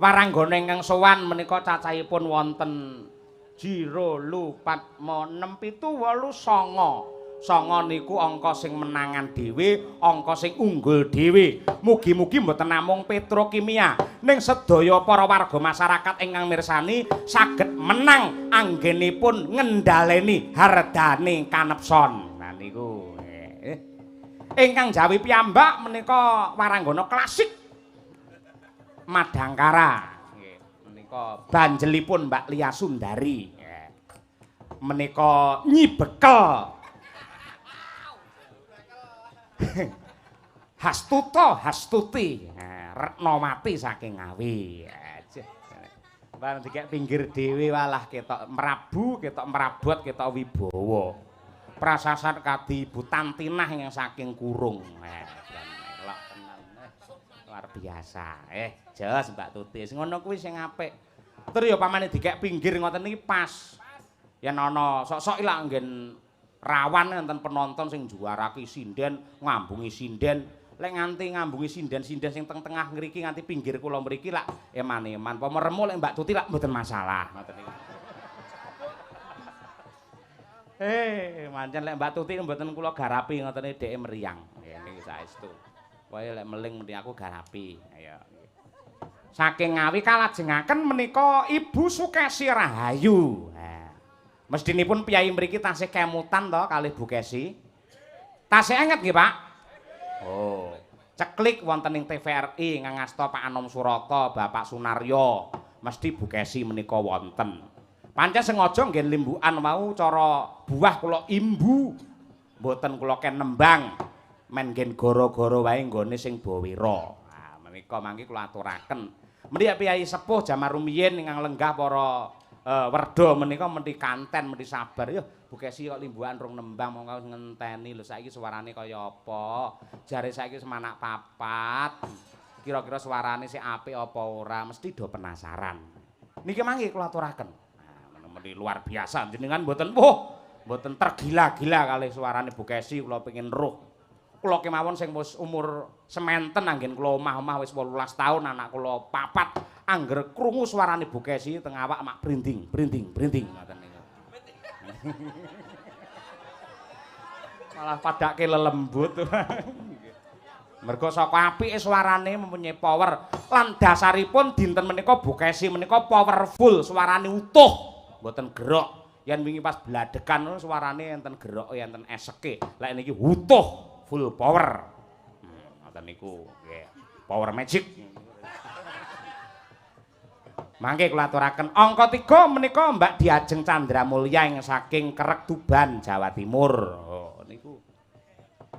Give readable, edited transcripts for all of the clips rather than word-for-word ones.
Waranggana ingkang sowan menika cacahipun wonten 0 4 6 7 8 9. Songo niku angka sing menangan dhewe, angka sing unggul dhewe. Mugi-mugi mboten namung petrokimia, ning sedaya para warga masyarakat ingkang mirsani saged menang anggenipun ngendhaleni hardane kanepson. Nah niku ingkang jawi piyambak menika waranggana klasik Madangkara. Menika banjelipun Mbak Lia Sundari. Menika Nyi Bekel. Hastuti, Retnawati saking Ngawi. Bareng dikek pinggir dhewe walah ketok merabu, ketok merabot, ketok wibawa. Prasasat kadi Ibu Tantinah yang saking Kurung. Luar biasa. Jos Mbak Tuti. Sing ngono kuwi sing apik. Tur ya pamane dikek pinggir ngoten iki pas. Yen ana sok-sok lak nggen rawan enten penonton sing juarake sinden, ngambungi sinden. Lek nganti ngambungi sinden-sinden sing teng-tengah ngriki nganti pinggir kula mriki lak eman-eman. Apa meremu lek Mbak Tuti lak mboten masalah. Ngoten niku. Mancen lek Mbak Tuti mboten kula garapi ngoten iki dhek mriyang. Niki saestu. Wae lek meling mriki aku garapi. Ayo. Saking Ngawi kalajengaken menika Ibu Sukesi Rahayu. Mestinipun piyai mriki tasih kemutan to kalih Bu Kesi. Tasih anget nggih, Pak? Oh, ceklik wonten ing TVRI ngangasta Pak Anom Surata, Bapak Sunaryo. Mesti Bu Kesi menika wonten. Pancen sengaja nggih limbukan wau cara buah kula imbu. Mboten kula ken nembang. Men nggih gara-gara wae nggone sing bawira. Nah, menika mangke kula aturaken. Menika piyai sepuh jaman rumiyin ingkang lenggah para werda menika mesti kanten, mesti sabar. Ya, Bu Kesi kok limbukan rung nembang mongko ngenteni lho saiki suarane kaya apa. Jare saiki semanak papat. Kira-kira suarane sik apik apa ora, mesti do penasaran. Niki mangke kula aturaken. Nah, menika luar biasa jenengan mboten mboten tergila-gila kalih suarane Bu Kesi kula pengin roh. Kula kemawon sing wis umur sementen anggen kula omah-omah wis 18 taun anak kula papat angger krungu suarane Bu Kesi teng awak mak brinding ngoten niku. Malah padake lelembut. Mergo saka apike suarane mempunyai power lan dasaripun dinten menika Bu Kesi menika powerful, suarane utuh, mboten gerok. Yen wingi pas bladekan suarane enten geroke, enten eseke. Lek niki utuh. Full power. Ngoten niku nggih. Power magic. Mangke kula aturaken angka 3 menika Mbak Diajeng Candra Mulya ing saking Kerek Tuban, Jawa Timur. Oh niku.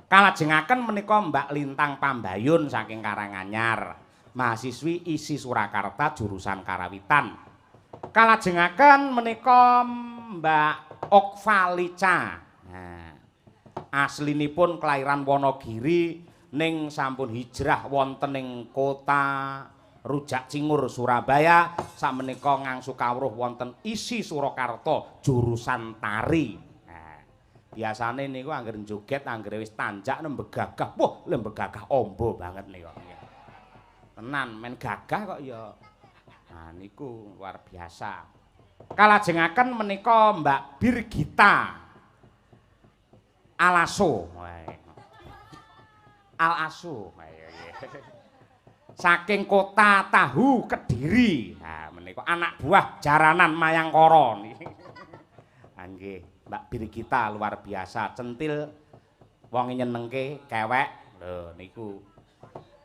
Kalajengaken menika Mbak Lintang Pambayun saking Karanganyar. Mahasiswi ISI Surakarta jurusan Karawitan. Kalajengaken menika Mbak Okvalica. Nah, aslinipun kelahiran Wonogiri ning sampun hijrah wonten ing kota Rujak Cingur Surabaya sakmenika ngangsu kawruh wonten ISI Surakarta jurusan tari. Nah, biasane niku anggere joget anggere wis tanjak nembe gagah. Wah, lembe gagah ombo banget niku. Tenan men gagah kok ya. Nah niku luar biasa. Kalajengaken menika Mbak Birgita Alaso. Alaso. Saking kota Tahu Kediri. Nah, menika anak buah jaranan Mayangkara niki. Nggih, Mbak Birgita luar biasa, centil wong nyenengke, kewek. Lho niku.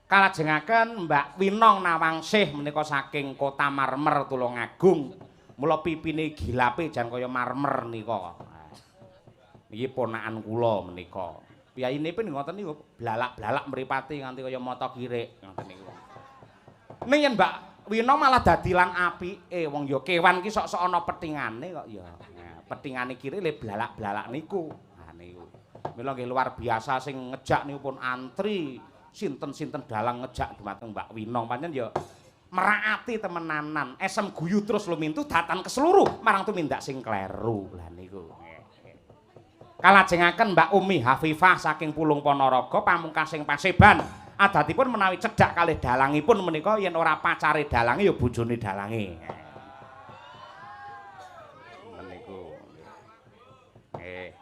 Kalajengaken Mbak Winong Nawangsih menika saking kota Marmer Tulungagung. Mula pipine gilape jan kaya marmer nika. Niki ponakan kula menika. Piyayinipun ngoten niku blalak-blalak mripate nganti kaya mata kirik ngoten niku. Ning yen Mbak Wina malah dadi lan apike wong ya kewan ki sok-sok ana petingane kok ya. Nah, petingane kiri le blalak-blalak niku. Nah niku. Mila nggih luar biasa sing ngejak niku pun antri sinten-sinten dalang ngejak dumateng Mbak Winong pancen ya meraati temenanan. Esem guyu terus lumintu datan keseluruh marang tumindak sing kleru. Lah niku. Kalajengaken Mbak Umi Hafifah saking Pulung Ponorogo pamungkasing Paseban Adatipun menawi cedhak kalih dalangipun menika yen ora pacare dalange ya bojone dalange. Meniku. Nggih.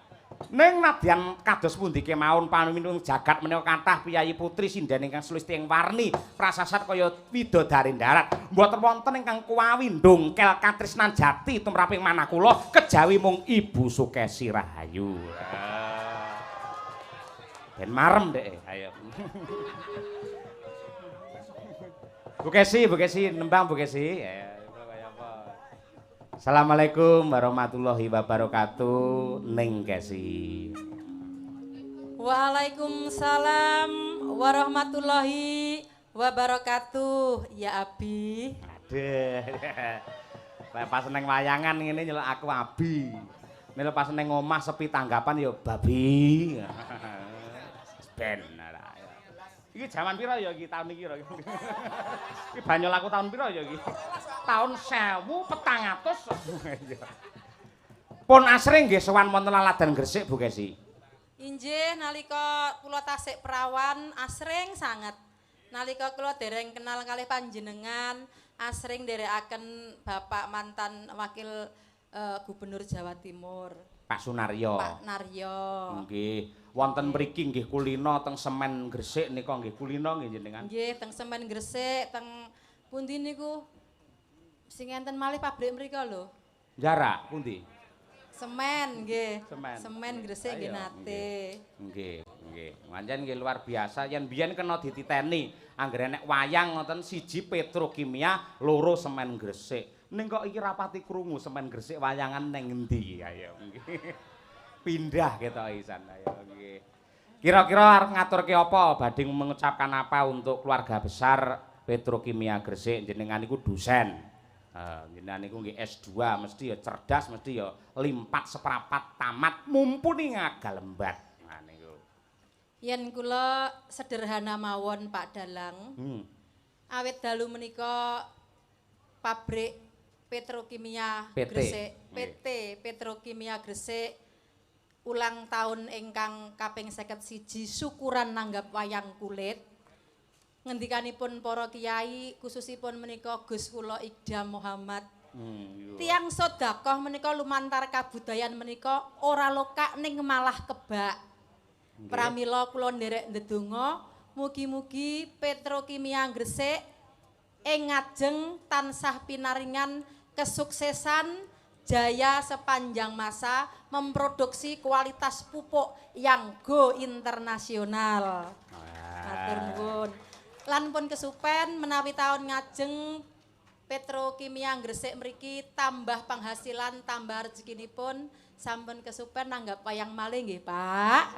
Ning nadyan kados pundi kemawon paminung jagat menika kathah piyayi putri sinden ingkang sulistya warni prasasat kaya widodari darat mboten wonten ingkang kuwawi ndongkel katresnan jati tumraping manah kula kejawi mung Ibu Sukesi Rahayu. Ben marem dek ayo. Bu Kesi nembang Bu Kesi. Assalamualaikum warahmatullahi wabarakatuh. Ning Kesi. Waalaikumsalam warahmatullahi wabarakatuh. Ya Abi. Aduh. Pas neng wayangan ngene nyeluk aku Abi. Nek pas neng omah sepi tanggapan ya babi. Ben. Iki jaman pira ya iki taun iki ra. Iki banyol aku taun pira ya iki? Taun 1400. Pun asring nggih sowan wonten Laladan Gresik Bu Kesi. Inggih nalika kula tasik perawan asring sanget. Nalika kula dereng kenal kalih panjenengan asring nderekaken Bapak mantan wakil Gubernur Jawa Timur. Pak Sunaryo. Pak Naryo. Nggih. Wonten mriki nggih kulino teng Semen Gresik nika nggih kulino nggih jenengan. Nggih teng Semen Gresik teng pundi niku sing enten malih pabrik mrika lho. Jarak pundi? Semen nggih. Semen. Semen Gresik nggih nate. Nggih, nggih. Pancen nggih luar biasa yen biyen kena dititeni anggere nek wayang ngoten siji Petrokimia, loro Semen Gresik. Ning kok iki rapati krungu Semen Gresik wayangan ning endi ayo nggih. Pindah ketok isan ayo nggih. Kira-kira arep ngaturke apa badhe mengucapkan apa untuk keluarga besar Petrokimia Gresik jenengan niku dosen. Jenengan niku nggih S2 mesti ya cerdas mesti ya limpat seprapat tamat mumpuni ngagal lembat. Nah niku. Yen kula sederhana mawon Pak Dalang. Awit dalu menika pabrik Petrokimia Gresik, PT Petrokimia Gresik ulang tahun ingkang kaping 51 syukuran nanggap wayang kulit. Ngendikanipun para kiai khususipun menika Gus kula Idam Muhammad. Tiang sedekah menika lumantar kabudayan menika ora lokak ning malah kebak. Pramila kula nderek ndedonga mugi-mugi Petrokimia Gresik ing ngajeng tansah pinaringan kesuksesan jaya sepanjang masa memproduksi kualitas pupuk yang go internasional. Matur nuwun. Lan pun kesupen menawi taun ngajeng Petrokimia Gresik mriki tambah penghasilan, tambah rezekinipun sampun kesupen nanggap wayang malih nggih, Pak.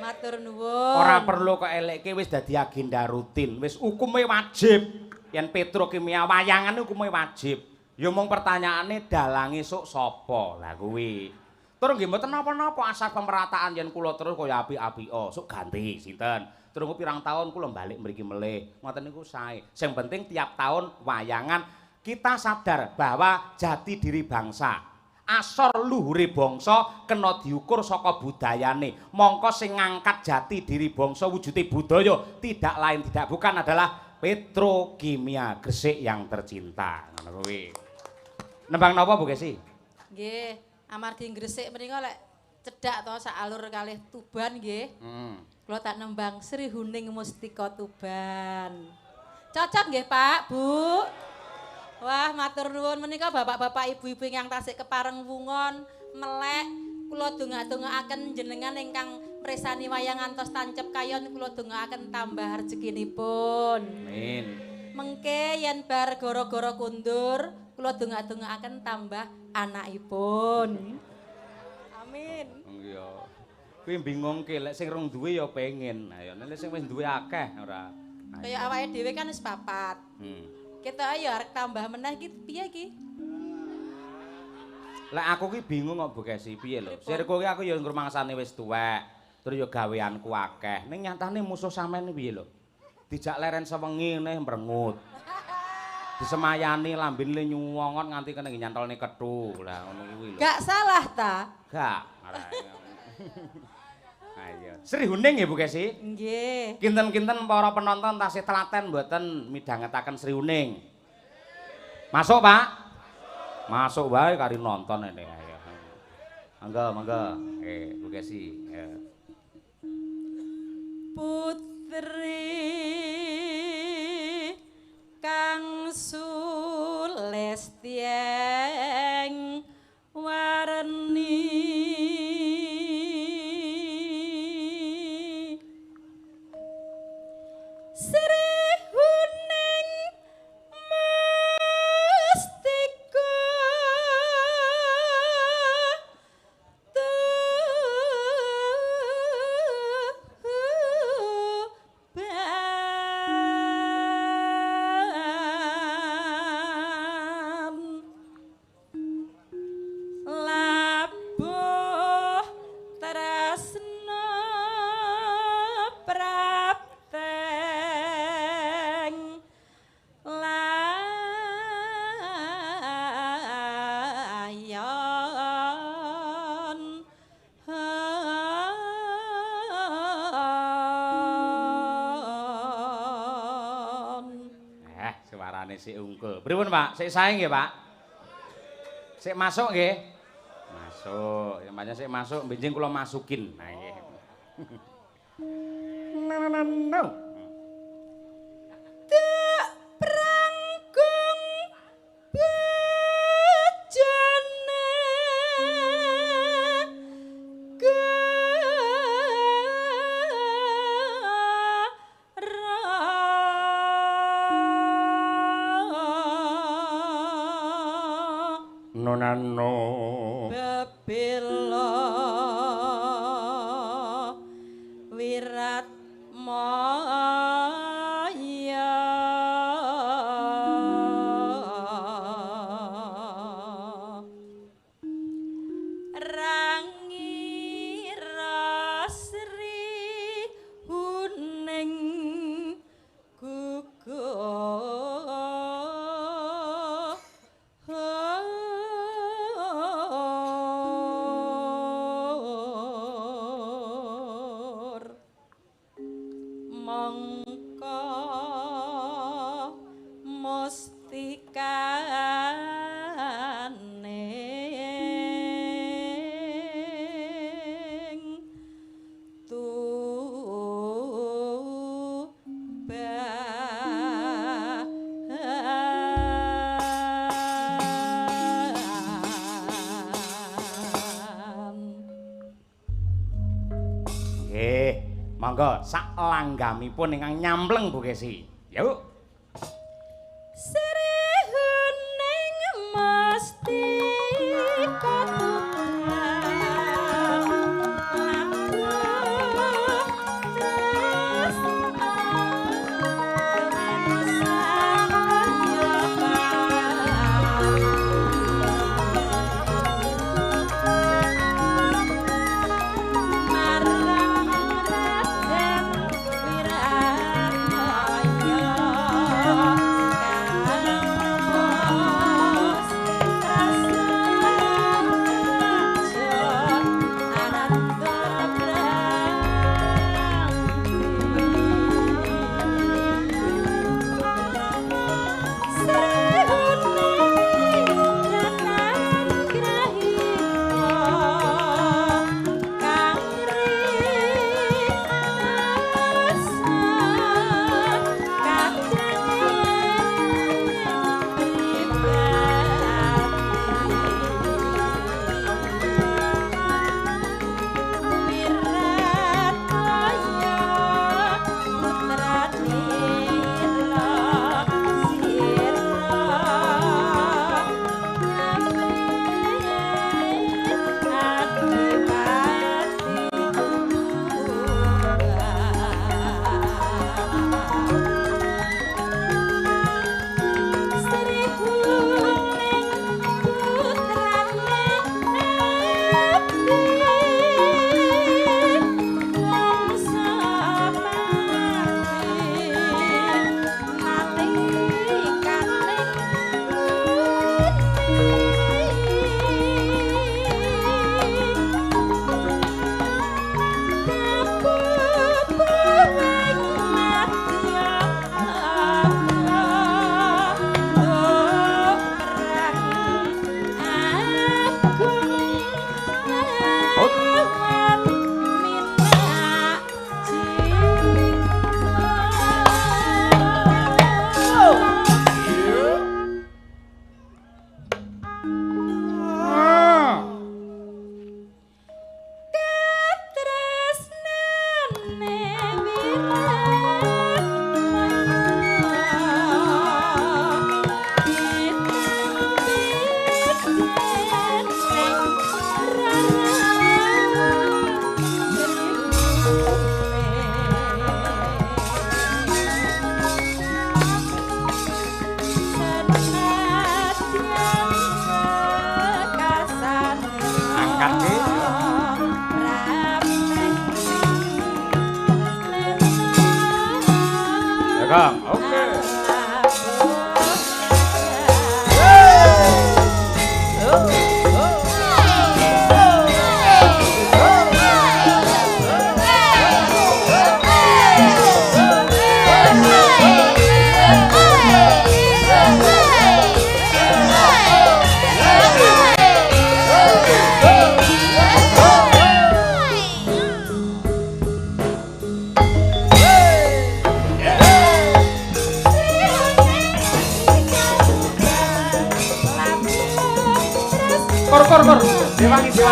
Matur nuwun. Ora perlu kok elekke wis dadi agenda rutin, wis hukume wajib. Yen Petrokimia wayangan hukume wajib. Ya mung pertanyaane dalange sok sapa? Lah kuwi. Terus nggih mboten napa-napa asal pemerataan yen kula terus kaya apik-apika, sok ganti sinten. Terus pirang tahun kula balik mriki melih. Ngoten niku sae. Sing penting tiap tahun wayangan kita sadar bahwa jati diri bangsa, asor luhure bangsa kena diukur saka budayane. Mongko sing ngangkat jati diri bangsa wujude budaya tidak lain tidak bukan adalah Petrokimia Gresik yang tercinta. Ngono kuwi. Nembang napa Bu Kesi? Nggih, amargi Gresik menika lek cedhak to sak alur kalih Tuban nggih. Kula tak nembang Sri Huning Mustika Tuban. Cocok nggih, Pak, Bu? Wah, matur nuwun menika bapak-bapak ibu-ibu ingkang tasik kepareng wungon melek kula donga-dongaaken jenengan ingkang mresani wayang ngantos tancep kayon kula dongaaken tambah rezekinipun. Amin. Mengke yen bar gara-gara kundur kula donga-dongaaken tambah anakipun. Amin. Iya. Kuwi bingungke lek sing rong duwe ya pengen. Ayo nek sing wis duwe akeh ora. Kaya awake dhewe kan wis papat. Kita ayo arek tambah meneh iki piye iki? Lek aku ki bingung kok Bu Kesi, piye lho. Sirku ki aku ya ngrumangsane wis tuwek, terus ya gaweanku akeh. Ning nyatane musuh sampean piye lho? Dijak leren sewengi neh mbrengut. Disemayani lambene nyuwongon nganti kene nyantolne kethu. Lah ngono kuwi lho. Gak salah ta? Gak. Ayo. Sri Huning nggih Bu Kesi? Nggih. Kinten-kinten para penonton tasih telaten mboten midhangetaken Sri Huning. Masuk, Pak? Masuk wae kari nonton ini. Ayo. Mangga. Bu Kesi. Ya. Putri Kang Sulestieng warni Sri Huning Mustika Labuh tresna prapteng layon Suarane sik ungkul. Pripun, Pak? Sik sae nggih, Pak? Sik masuk nggih? Masuk. Ya pancen sik masuk, benjing kula masukin. Nah nggih. No. Tak prangkung bojone Nonano. Bebelo Wirat Maya Rangira Sri Huning gugur mongko mustikaning Nggih, monggo sak langgamipun ingkang nyampleng Bu Kesi. Yuk. Sri Huning Mustika Marang Raden Wiranaya Kang. Oke. Kor. Dewangi.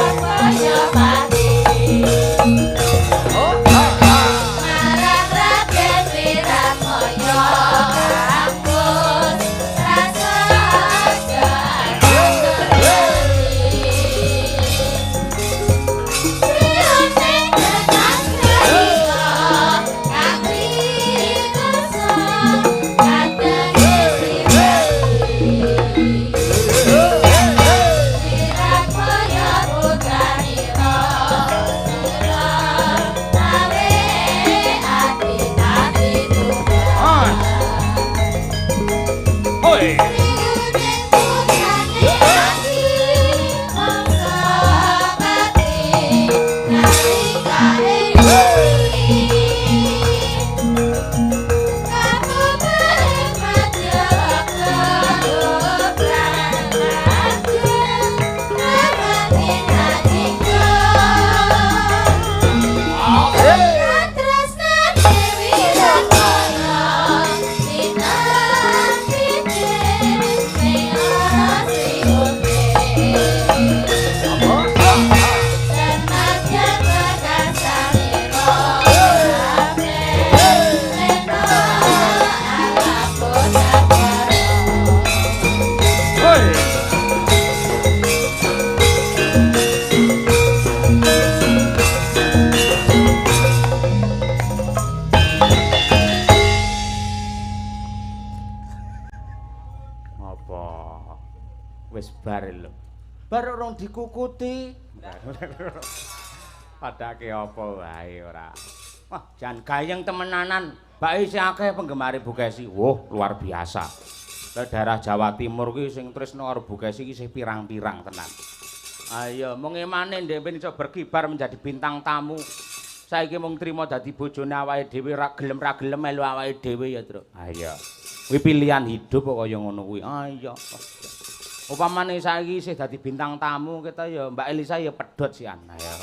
Wis bar lho. Bar urung dikukuti. Padake apa wae ora. Wah, jan gayeng temenanan. Mbake isih akeh penggemar Bukesi. Woh, luar biasa. Daerah Jawa Timur kuwi sing tresno karo Bukesi iki isih pirang-pirang tenan. Ayo, mung emane ndek ben iso berkibar menjadi bintang tamu. Saiki mung trima dadi bojone awake dhewe ra gelem melu awake dhewe ya, Tru. Ayo. Kuwi pilihan hidup kok kaya ngono kuwi. Ayo. Upamane saiki isih dadi bintang tamu kita ya Mbak Elisa ya pedhot sian. Ayo.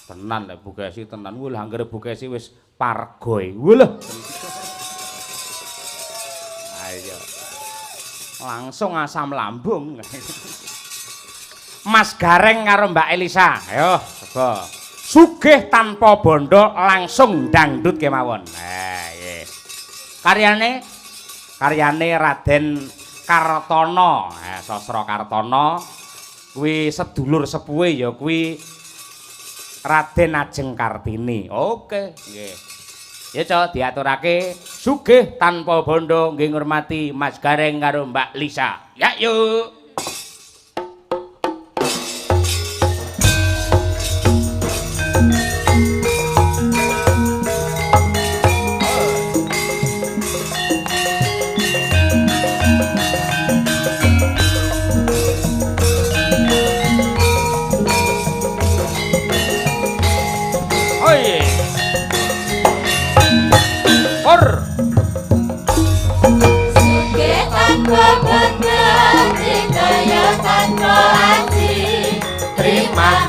Tenan lek Bukesi tenan. Wah, anggere Bukesi wis pargoy. Wah. Ayo. Langsung asam lambung. Mas Gareng karo Mbak Elisa. Ayo, coba. Sugih tanpa bondo langsung dangdut kemawon. Nah, nggih. Karyane Raden Kartono, Sastra Kartono kuwi sedulur sepuhe ya kuwi Raden Ajeng Kartini. Oke, nggih. Ya Cok, diaturake sugih tanpa bondo nggih ngurmati Mas Gareng karo Mbak Lisa. Ya yuk.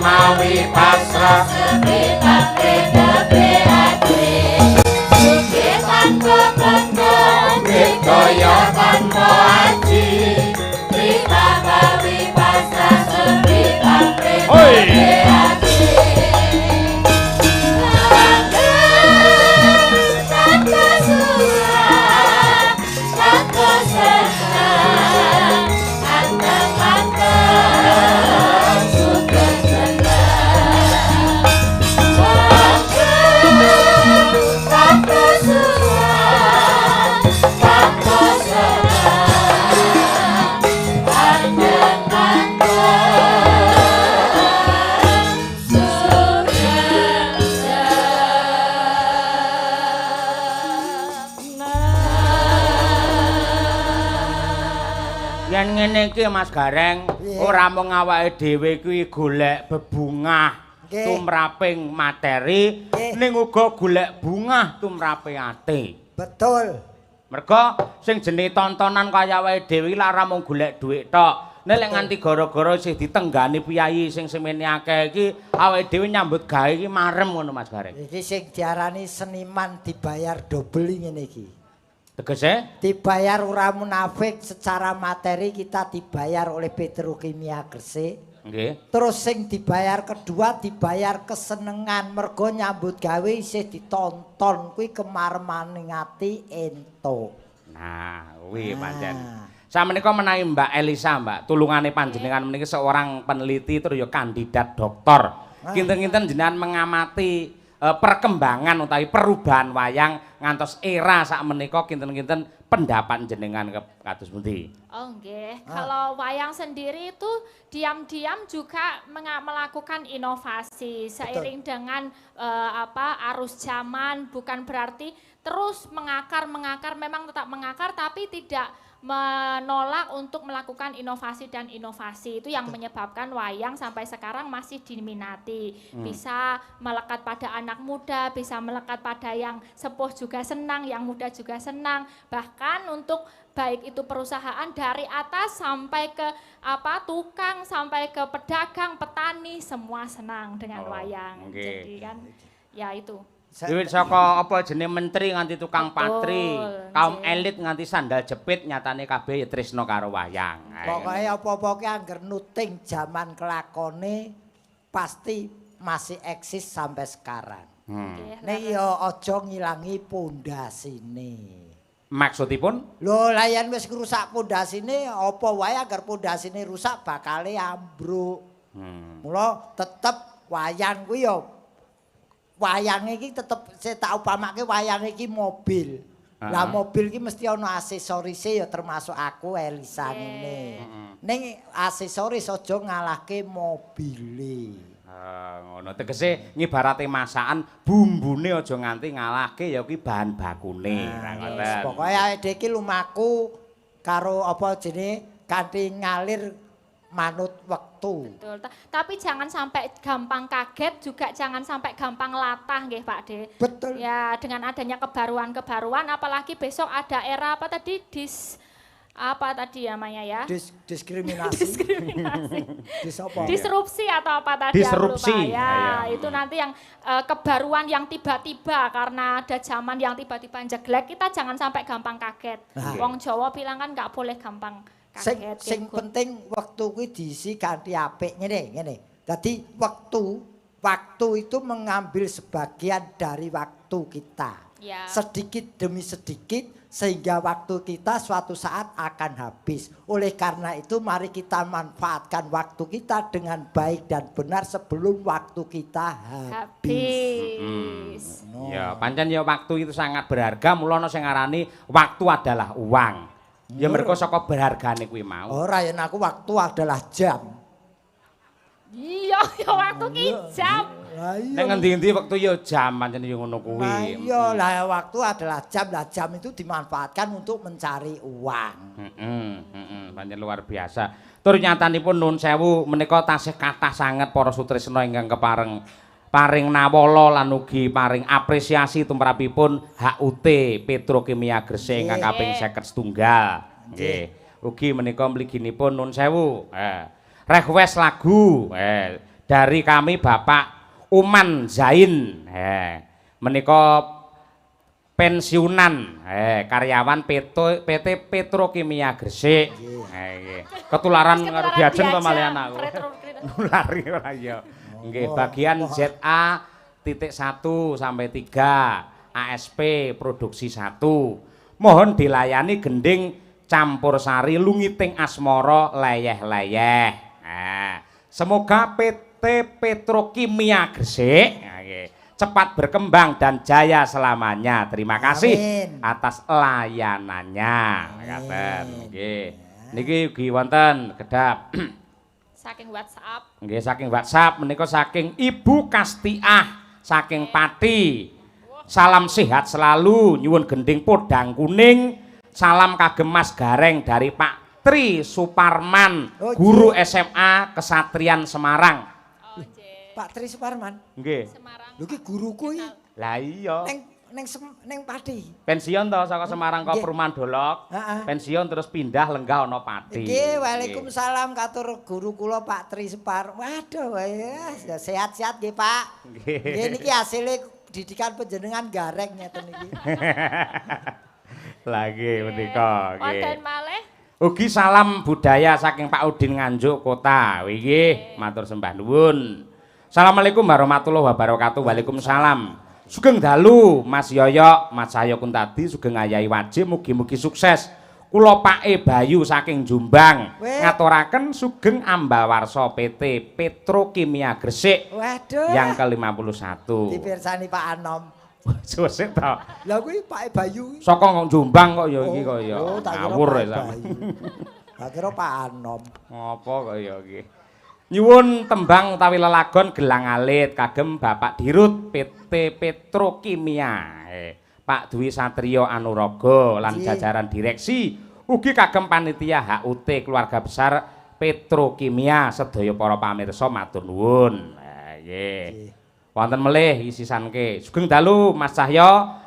Mawi pasrah sebetang redabe ati sugih tanpa bangga dikaya tanpa aji terima mawi pasrah sebetang redabe ati tanpa susah tanpa senang anteng-anteng sugih Yen ngene iki Mas Gareng, ora mung awake dhewe kuwi golek bebungah tumraping materi, ning uga golek bungah tumrape ati. Betul. Mergo sing jenenge tontonan kaya awake dhewe lara mung golek dhuwit tok. Nek lek nganti gara-gara isih ditenggani piyayi sing semene akeh iki, awake dhewe nyambut gawe iki marem ngono Mas Gareng. Iki sing diarani seniman dibayar dobel ngene iki. Tegese? Dibayar ora munafik secara materi kita dibayar oleh Petrokimia Gresik. Nggih. Terus sing dibayar kedua dibayar kesenengan mergo nyambut gawe isih ditonton kuwi kemaremaning ati entuk. Nah, kuwi pancen. Sameneika menawi Mbak Elisa, Mbak, tulungane panjenengan meniki seorang peneliti terus ya kandidat doktor. Kinten-kinten jenengan mengamati perkembangan utawi perubahan wayang ngantos era sak menika kinten-kinten pendapat jenengan kados pundi? Oh nggih, kalau wayang sendiri itu diam-diam juga melakukan inovasi seiring dengan arus zaman, bukan berarti terus mengakar memang tetap mengakar tapi tidak menolak untuk melakukan inovasi dan inovasi. Itu yang menyebabkan wayang sampai sekarang masih diminati. Bisa melekat pada anak muda, bisa melekat pada yang sepuh juga senang, yang muda juga senang. Bahkan untuk baik itu perusahaan dari atas sampai ke tukang, sampai ke pedagang, petani, semua senang dengan wayang. Okay. Jadi kan ya itu. Wiwit saka apa jenenge menteri nganti tukang patri, kaum elit nganti sandal jepit nyatane kabeh ya tresno karo wayang. Pokoke apa-apa ki angger nuting jaman kelakone pasti masih eksis sampai sekarang. Nek ya aja ngilangi pondasine. Maksudipun? Lho, lah yen wis ngrusak pondasine apa wae agar pondasine rusak bakale ambruk. Mula tetep wayang kuwi ya wayang iki tetep saya tak upamake wayang iki mobil. Lah mobil iki mesti ana aksesorise ya termasuk aku Elisa ngene. Ning aksesoris aja ngalahke mobile. Ngono tegese ngibarate masakan bumbune aja nganti ngalahke ya kuwi bahan bakune. Ngoten. Pokoke awake dhewe iki lumaku karo apa jenenge kanthi ngalir manut waktu. Betul. Tapi jangan sampai gampang kaget, juga jangan sampai gampang latah nggih Pak De. Betul. Ya dengan adanya kebaruan-kebaruan apalagi besok ada era apa tadi apa tadi namanya ya? Diskriminasi. Diskriminasi. Apa? Disrupsi atau apa tadi Disrupsi. Aku lupa. Ya, itu nanti yang kebaruan yang tiba-tiba karena ada zaman yang tiba-tiba jeglek, kita jangan sampai gampang kaget. Wong Jawa bilang kan nggak boleh gampang kaget. Sing penting waktu kuwi diisi kanthi apik ngene. Dadi waktu itu mengambil sebagian dari waktu kita. Ya. Sedikit demi sedikit sehingga waktu kita suatu saat akan habis. Oleh karena itu mari kita manfaatkan waktu kita dengan baik dan benar sebelum waktu kita habis. Ya, pancen ya waktu itu sangat berharga, mula ana sing ngarani waktu adalah uang. Ya mergo saka berhargane kuwi mau. Ora yen aku waktu adalah jam. Iya, ya waktu ki jam. Nek ngendi-endi waktu ya jam pancen ya ngono kuwi. Iya, lah waktu adalah jam. Lah jam itu dimanfaatkan untuk mencari uang. Pancen luar biasa. Tur nyatanipun nuwun sewu menika tasih kathah sanget para sutresna ingkang paring nawala lan ugi paring apresiasi tumrapipun HUT Petrokimia Gresik ingkang kaping 51. Nggih. Ugi menika mliginipun nuwun sewu. Request lagu dari kami Bapak Uman Zain. Menika pensiunan karyawan PT Petrokimia Gresik. Ketularan karo diajen to malian aku. Nulari ora ya. Nggih, bagian ZA titik 1 sampai 3 ASP produksi 1. Mohon dilayani gending campur sari lungiting asmara leyeh-leyeh. Semoga PT Petrokimia Gresik cepat berkembang dan jaya selamanya. Terima kasih atas layanannya. Ngaten nggih. Niki ugi wonten kedap Saking WhatsApp. Nggih, saking WhatsApp menika saking Ibu Kastiah saking Pati. Salam sehat selalu, nyuwun gending podang kuning. Salam kagem Mas Gareng dari Pak Tri Suparman, Oh, guru SMA Kesatrian Semarang. Oh, nggih. Pak Tri Suparman. Nggih. Semarang. Lho ki guruku iki Lah iya. ning Pati. Pensiun to saka Semarang ke Nggih. Perumahan Dolok. Heeh. Pensiun terus pindah lenggah ana Pati. Nggih, waalaikumsalam katur guru kula Pak Tri Suparman. Waduh, ya sehat-sehat nggih, Pak. Nggih. Nggih niki asile didikan panjenengan gareng ngeten iki. Lagi menika nggih. Wonten malih. Ugi salam budaya saking Pak Udin Nganjuk Kota. Nggih, matur sembah nuwun. Assalamualaikum warahmatullahi wabarakatuh. Waalaikumsalam. Sugeng dalu Mas Yoyo, Mas Cahyo Kuntadi, sugeng ayahi wajib mugi-mugi sukses. Kula Pak Bayu saking Jombang ngaturaken sugeng ambawarsa PT Petrokimia Gresik Waduh. yang ke-51. Dipirsani Pak Anom. Susik to. Lah kuwi Pak Bayu. Saka Jombang kok ya iki kok ya. Oh, tak kira Ngawur Pak ya sampe. Bayu. Tak kira Pak Anom. Ngopo kok ya iki. Nyuwun tembang utawi lelagon Gelang Alit kagem Bapak Dirut PT Petrokimia. Pak Dwi Satrio Anurogo lan jajaran direksi ugi kagem panitia HUT keluarga besar Petrokimia sedaya para pamirsa matur nuwun. Nggih. Wonten melih isisanke. Sugeng dalu Mas Cahyo.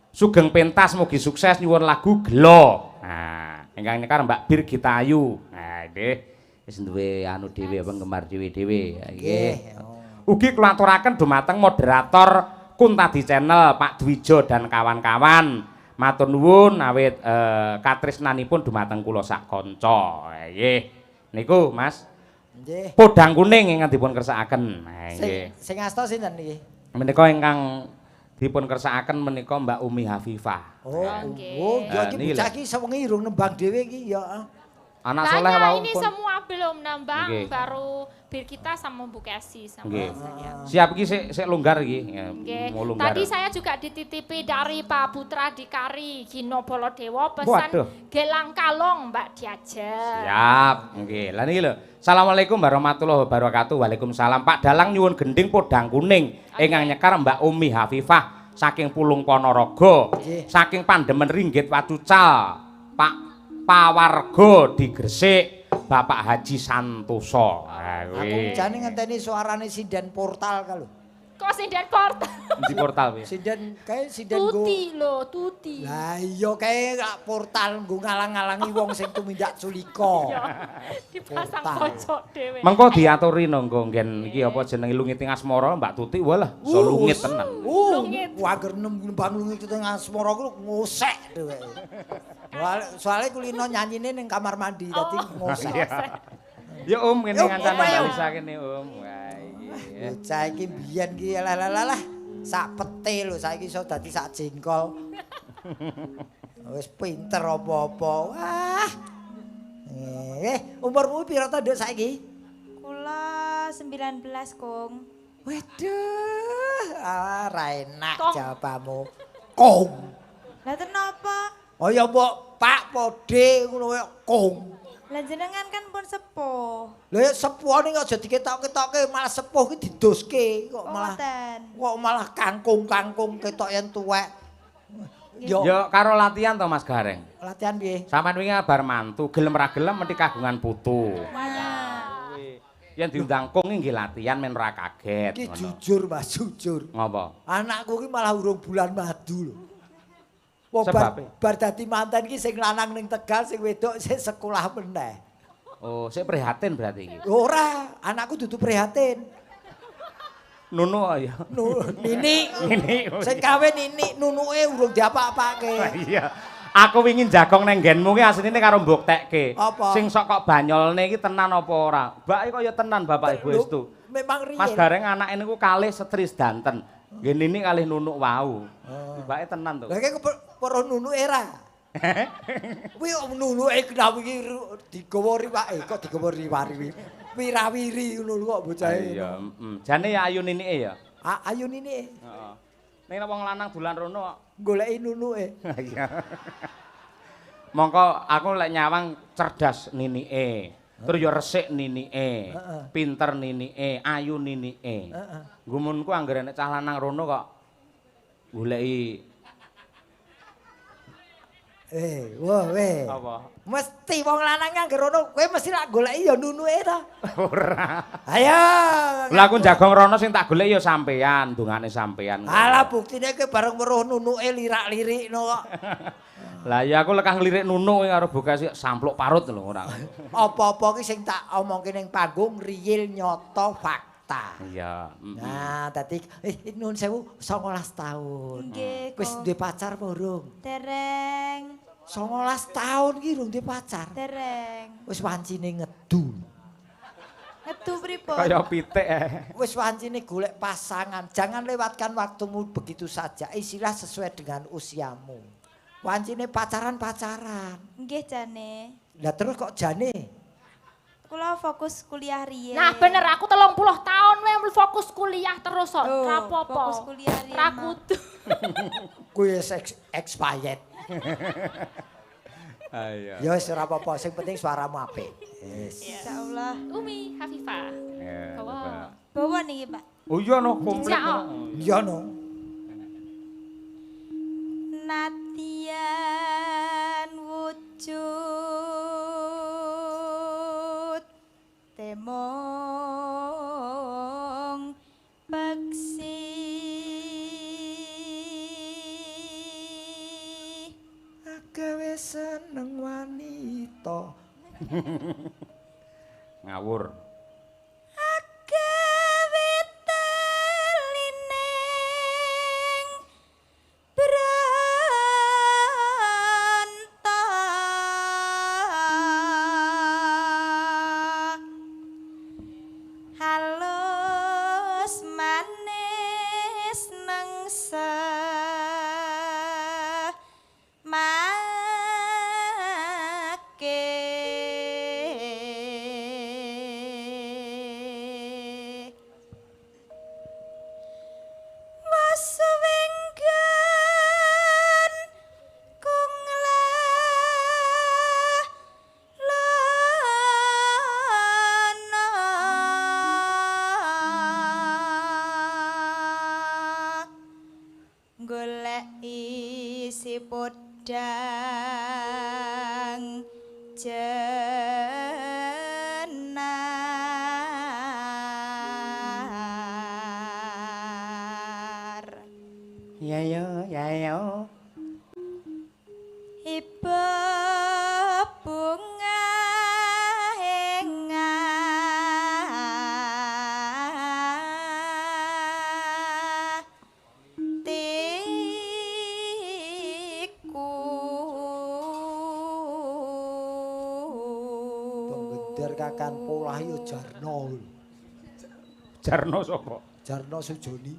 Sugeng pentas mugi sukses nyuwun lagu Gelo. Nah, ingkang nyekar Mbak Birgita Ayu. Nah, nggih. Wis duwe anu dhewe penggemar dhewe-dhewe. Nggih. Ugi kula aturaken dumateng moderator Kuntadi Channel Pak Dwijo dan kawan-kawan. Matur nuwun awit katresnanipun dumateng kula sak kanca. Nggih. Niku Mas. Nggih. Podang kuning ingkang dipun kersakaken. Nggih. Sing asta sinten niki? Menika ingkang dipun kersakaken menika Mbak Umi Hafifah. Oh, Nggih. oh, ya iki niki bocah iki sewengi irung nembang dhewe iki ya. Anak soleh Tanya wau ini pun. semua belum nambang, Nggih. baru Birgita sama Bu Kesi sama Nggih. saya. Siap iki sik longgar iki. Ya, Nggih. mau longgar. Tadi saya juga dititipi dari Pak Putra Dikari Gino Bolodewo Waduh. pesan gelang kalong Mbak diajar. Siap. Nggih. Lah niki lho. Assalamualaikum warahmatullahi wabarakatuh. Waalaikumsalam. Pak Dalang nyuwun gending podang kuning ingkang nyekar Mbak Umi Hafifah saking Pulung Ponorogo. Nggih. Saking Pandemen Ringgit Wacucal. Pak Pawarga di Gresik. Bapak Haji Santoso. Nah, Aku kuwi. jane ngenteni suarane sinden portal ka lho. Kok sinden portal? Di portal piye? Sinden kae sinden go. Tuti loh, tuti. Lah iya kae portal nggo ngalang-alangi wong sing tumindak culika. Ya, dipasang Portal. pojok dhewe. Mengko diaturi nonggo nggen iki apa jenenge Lungiting Asmara Mbak Tuti walah iso lungit tenan. Lungit. Wager nembang lungit teng asmara ku ngosek dheweke. Soale kulino nyanyine ning kamar mandi dadi ngosek. Ya Om kene Yuk, ngancane Om, ayo. Balisa kene Om. Wah iki. Bocah iki biyen ki lah sak pete lho saiki iso dadi sak jengkol. Wis pinter apa-apa. Wah. Umurmu pira ta Nduk saiki? Kula 19, Kong. Waduh, ra enak Kong. jawabanmu. Kong. Lah kenapa? Oh ya mbok Pak Pode ngono kaya Kong. Lah jenengan kan pun sepuh. Lha ya sepuh ning aja diketok-ketoke malah sepuh ki didoske kok Ngoten. malah kangkung-kangkung ketok yen tuwek. Yo Ya karo latihan to Mas Gareng. latihan piye? Sampeyan wingi bar mantu gelem ra gelem mesti kagungan putu. Nah, Yen diundang kong nggih latihan men ora kaget. Ki ngono. jujur Mas, jujur. Ngopo? Anakku ki malah urung bulan madu lho. Wong Sebabe? bar dadi manten ki sing lanang ning Tegal, sing wedok sing sekolah meneh. Oh, sik prihatin berarti iki. Ora, anakku dudu prihatin. Nunu ya. Nini, Nini, oh sing iya. kawin Nini, nunuke urung diapa-apake. Iya. Aku wingin jagong neng genmu ki asline karo mbuktekke. Apa? Sing sok kok banyolne iki tenan apa ora? Mbak kok ya tenan Bapak Ibu Lho, Estu. Memang riyen. Mas Gareng anake niku kalih setris danten. Nggih nini kalih nunuk wau. Mbake tenan to. Lah ki para nunuke era. Kuwi nunuke kenapa iki digawa riwake kok digawa riwari. Wirawiri ngono lho kok bocahe. Iya, jane ya ayu ninike ya. Ayo Nini. Heeh. Ning wong lanang dolan rono kok. Goleki nunuke. Iya. Mongko aku lek nyawang cerdas ninike. Terus ya resik ninike. Pinter ninike, ayu ninike. Heeh. Gumunku anggere nek cah lanang rono kok goleki Wah, weh. Apa? Mesti wong lanang nganggo rono, kowe mesti lak goleki ya nunuke to. Ora. Ayo. Lah aku jagong rono sing tak golek ya sampean, dungane sampean. Alah buktine kowe bareng weruh nunuke lirak-lirikno kok. Lah ya aku lekang lirik nunuk karo Bokasi sampluk parut lho ora. Apa-apa ki sing tak omongke ning panggung real nyata fakta. Iya. Nah, dadi nun sewu 19 tahun. Nggih, Wis Kong. duwe pacar apa urung? Dereng. 19 tahun ki urung duwe pacar. Dereng. Wis wancine ngedu. Ngedu pripun? Kaya pitik Wis wancine golek pasangan. Jangan lewatkan waktumu begitu saja. Isilah sesuai dengan usiamu. Wancine pacaran-pacaran. Nggih jane. Lah terus kok jane? Kula fokus kuliah riyen. Nah bener aku 30 tahun wae fokus kuliah terus kok. Oh, Ra apa-apa. fokus kuliah riyen, Ra Mak. kudu. Kuwi expired. Ayo. Ya wis ora apa-apa, sing penting suaramu apik. Yes. Insyaallah. Umi Hafifah. Ya. Bawa. Bawa niki, Pak. Oh iya no komplit. Cak, oh. Iya no. Natian wujud temong peksi Agawe seneng wanita. Ngawur. agawe telining branta halus manis nengsa make maswenggan kung lana golek isi podang jenar Ya yo, ya yo. iba bunga Penggeder kakan polah yo Jarno. Jarno sapa? Jarno Sujoni.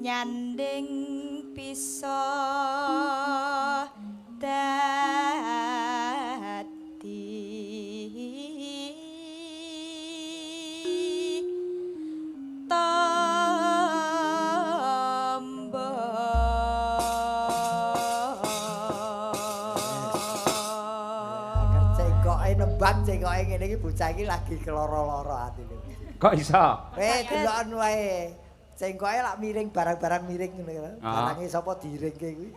nyanding bisa dadi tamba Cengkoke nembang cengkoke ngene iki bocah iki lagi keloro-loro atine. Kok iso? Deloken wae. Cengkoke lak miring barang-barang miring ngene. Ah. Barange sapa diiringke kuwi.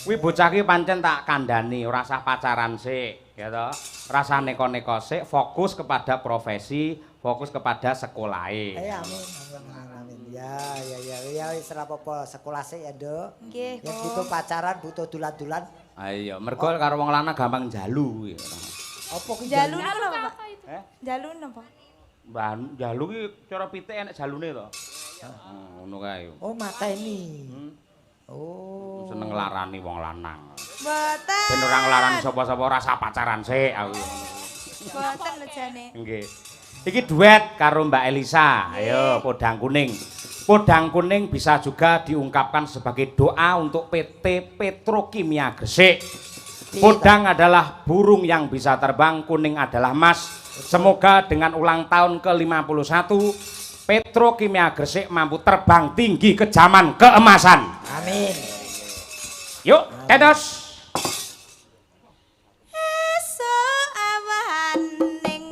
Kuwi bocah ki pancen tak kandhani, ora usah pacaran sik, ya toh. Rasa neko-neko sik, fokus kepada profesi, fokus kepada sekolahe. Amin. Ya wis ora apa-apa sekolah sik ya, Nduk. nggih Ya Kong. gitu pacaran butuh dulan-dulan. Ayo, mergo karo wong lanang gampang jalu kuwi. Apa ki Jalun jalu? apa Pak? Eh? Jalun apa? Mbah jalu ki cara pitik enek jalune to. Ngono kae. Oh, mateni. Oh. Seneng nglarani wong lanang. Mboten. Ben ora nglarani sapa-sapa rasa pacaran sik aku. Mboten lho jane. Nggih. Iki duet karo Mbak Elisa. Ayo podang kuning. Podang kuning bisa juga diungkapkan sebagai doa untuk PT Petrokimia Gresik. Podang adalah burung yang bisa terbang, kuning adalah emas. Semoga dengan ulang tahun ke-51 Petrokimia Gresik mampu terbang tinggi ke zaman keemasan. Amin. Yuk, tedos. Esuk awan ning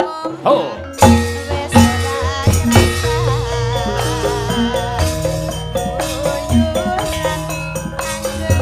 Oh. wis ora krasa. Uyuran anggen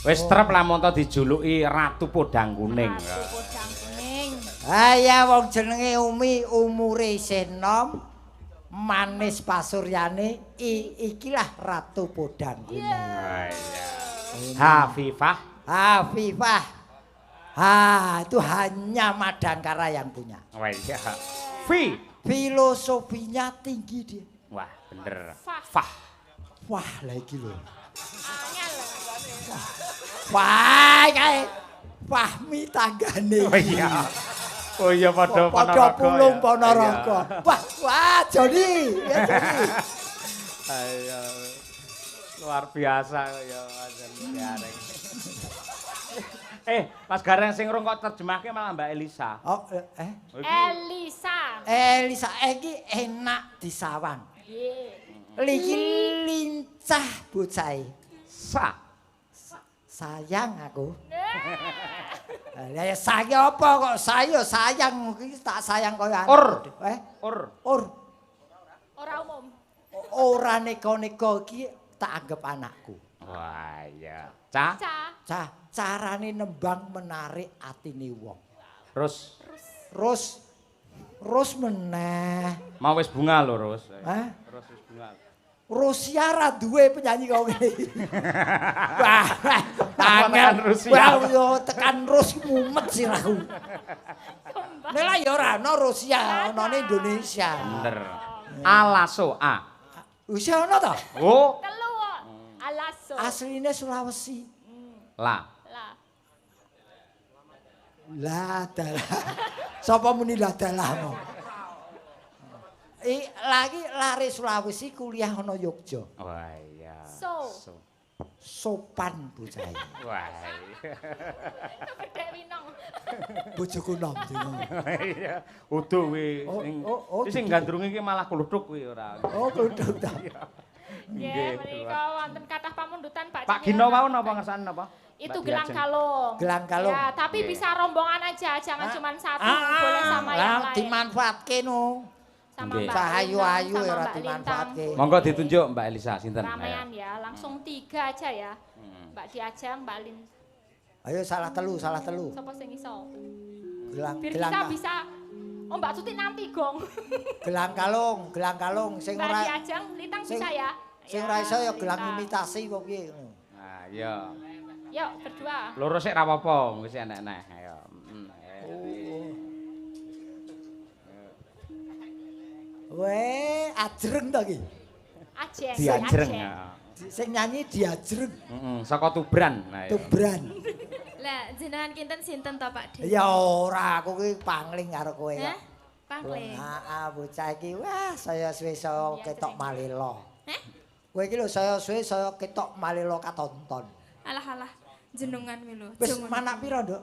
Wis trep lamun to dijuluki Ratu Podang Kuning. Ratu Podang Kuning. Ya wong jenenge Umi umure isih enom, manis pasuryane ikilah Ratu Podang Kuning. Hafifah. Hafifah. Itu hanya Madangkara yang punya. Wah iya. Filosofinya tinggi dia. Wah, bener. Fah. Wah, lagi lho. Angel. Wah, kae Fahmi tanggane. Oh iya. Oh iya padha pulung Ponorogo. Wah, Joni. Ya Joni. Ayo. Luar biasa ya Mas Gareng. Mas Gareng sing rung kok terjemahke malah Mbak Elisa. Oh, Elisa iki enak disawang. Nggih. Liki lincah bocahe. Sayang aku. Lah ya sayang apa kok sayang iki tak sayang koyo anak. Ur. Ora umum. Ora neko-neko iki tak anggap anakku. Wah iya. Carane nembang menarik atine wong. Rus meneh. Mau wis bunga lho, Rus. Hah? Rus wis bunga. Rusia ra duwe penyanyi kok ngene iki. Wah, tekan Rusia. Wah, yo tekan Rus mumet sirahku. Nela yo ora ana Rusia, anane Indonesia. Bener. Alaso A. Wis ana to? Oh. Telu kok. Alaso. Asline Sulawesi. La. Lah dalah. Sapa muni lah dalahmu? Lagi lari Sulawesi kuliah ana Yogya. Wah iya. Sopan bocah. Wah. Bedhek winong. Bojoku nom dino. Iya. Udo kuwi sing gandrunge iki malah kluthuk kuwi ora. Oh, kluthuk ta. Nggih, menika wonten kathah pamundutan Pak Gino mau napa ngersani napa? Itu gelang kalung. Gelang kalung. Ya, tapi bisa rombongan aja, jangan cuma satu, boleh sama yang lain. Dimanfaatke no. Sama Nggih. Mbak Cahayu-ayu Lintang, ora sama Mbak Lintang. dimanfaatke. Monggo ditunjuk Mbak Elisa sinten? Ramean ya, langsung 3 aja ya. Mbak Diajeng, Mbak Lin. Ayo salah telu. Sopo sing iso? Gelang Bisa. Oh, Mbak Tuti nanti gong. gelang kalung sing Mbak ora Diajeng, Lintang bisa ya? sing ora iso ya gelang imitasi kok piye. Nah, iya. Yuk, berdua. Loro sik ra apa-apa, wis enek-enek. Ayo. Weh, ajreng to iki. Ajeng. Diajreng. Sing nyanyi diajreng. Saka Tubran. Nah, Tubran. Lah jenengan kinten sinten to Pak De? Ya ora, aku ki pangling karo kowe kok. Pangling. Heeh, bocah iki wah saya suwe saya ketok malelo. Heh? Kowe iki lho saya suwe saya ketok malelo katonton. Alah jenengan kuwi lho. Wis manak pira, Nduk?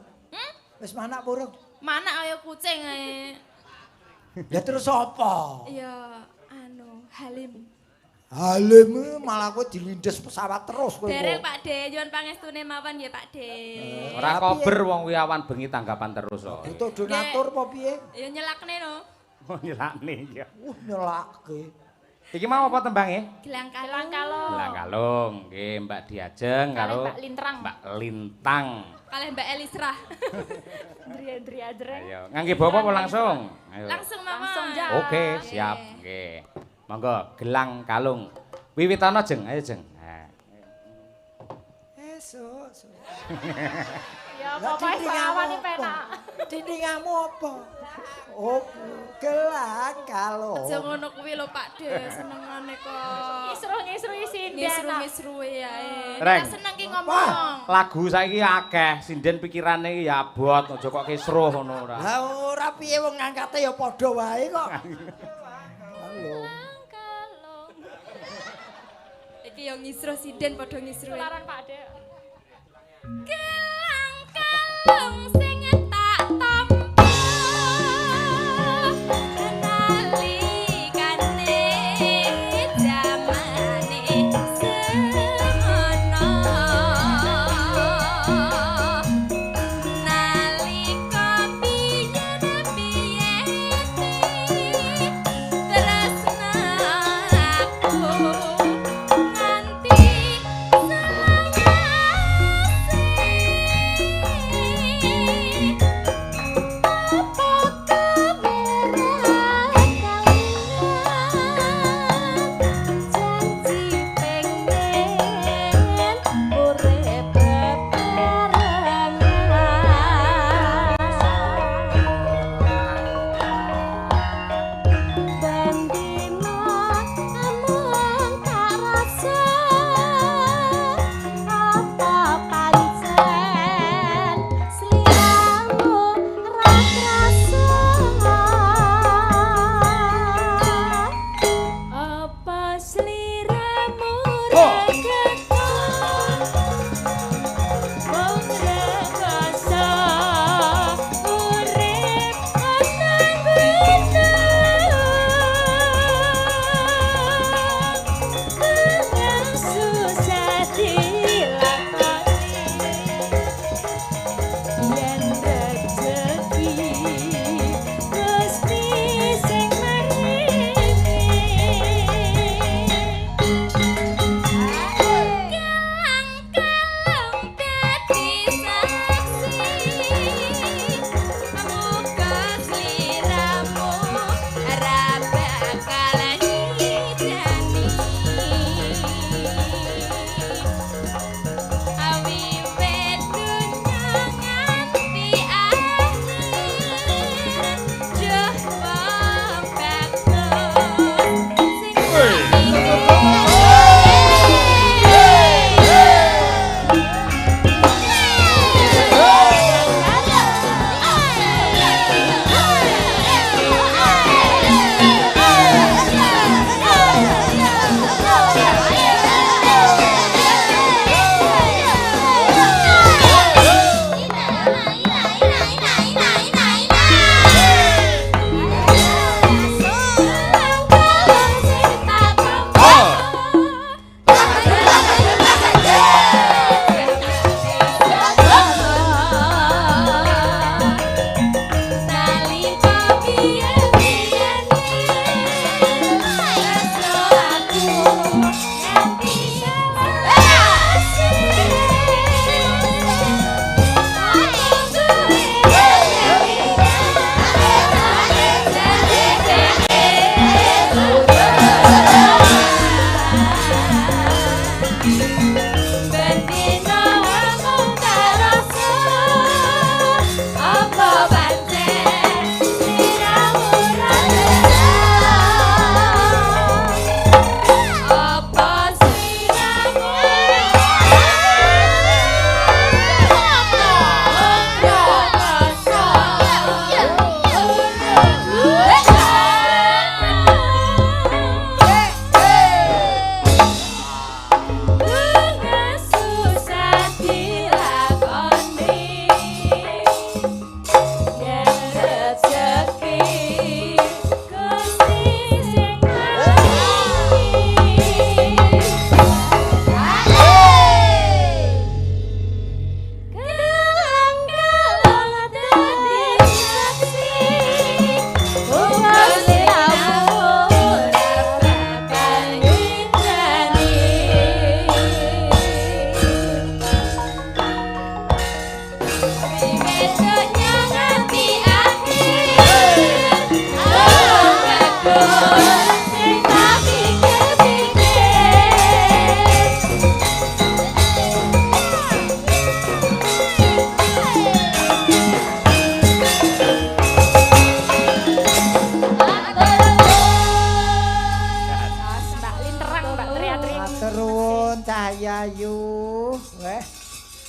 Wis manak purung? Manak kaya kucing ae. Ya terus apa? Ya Halim. Halim malah kowe dilindes pesawat terus kowe. Dereng Pak De, nyuwun pangestune mawon nggih Pak De. ora kober wong kuwi awan bengi tanggapan terus kok. Butuh donatur apa piye? Ya nyelakne no. Oh nyelakne ya. Nyelakke. Iki mau apa tembange? Gelang Gelang kalung. Gelang kalung. Nggih, Mbak Diajeng karo Mbak Lintang. Mbak Lintang. Kalih Mbak Elisra. nggih Driadreng. Ayo, ngangge bawa apa langsung? Ayo. Langsung mawon. Langsung ja. Oke, siap. Nggih. Monggo gelang kalung. Wiwitana Jeng, ayo Jeng. Nah. Esuk. Ya pokoke pengawani penak. Dindingamu apa? Oh, gelang kalung. Aja ngono kuwi lho Pak De, senengane kok. Ngisru-ngisrui sinden. Ngisru-ngisrui ae. Reng. Kita seneng ki ngomong. Lagu saiki akeh, sinden pikirane iki ya abot, aja kok kisruh ngono ora. Lah ora piye wong ngangkate ya padha wae kok. Halo. Iki yo ngisruh sinden padha ngisruh. Tularan Pak De. Gelang kalung sing tak tampa nalikane jamane semono nalika biyen tresnaku nganti selawase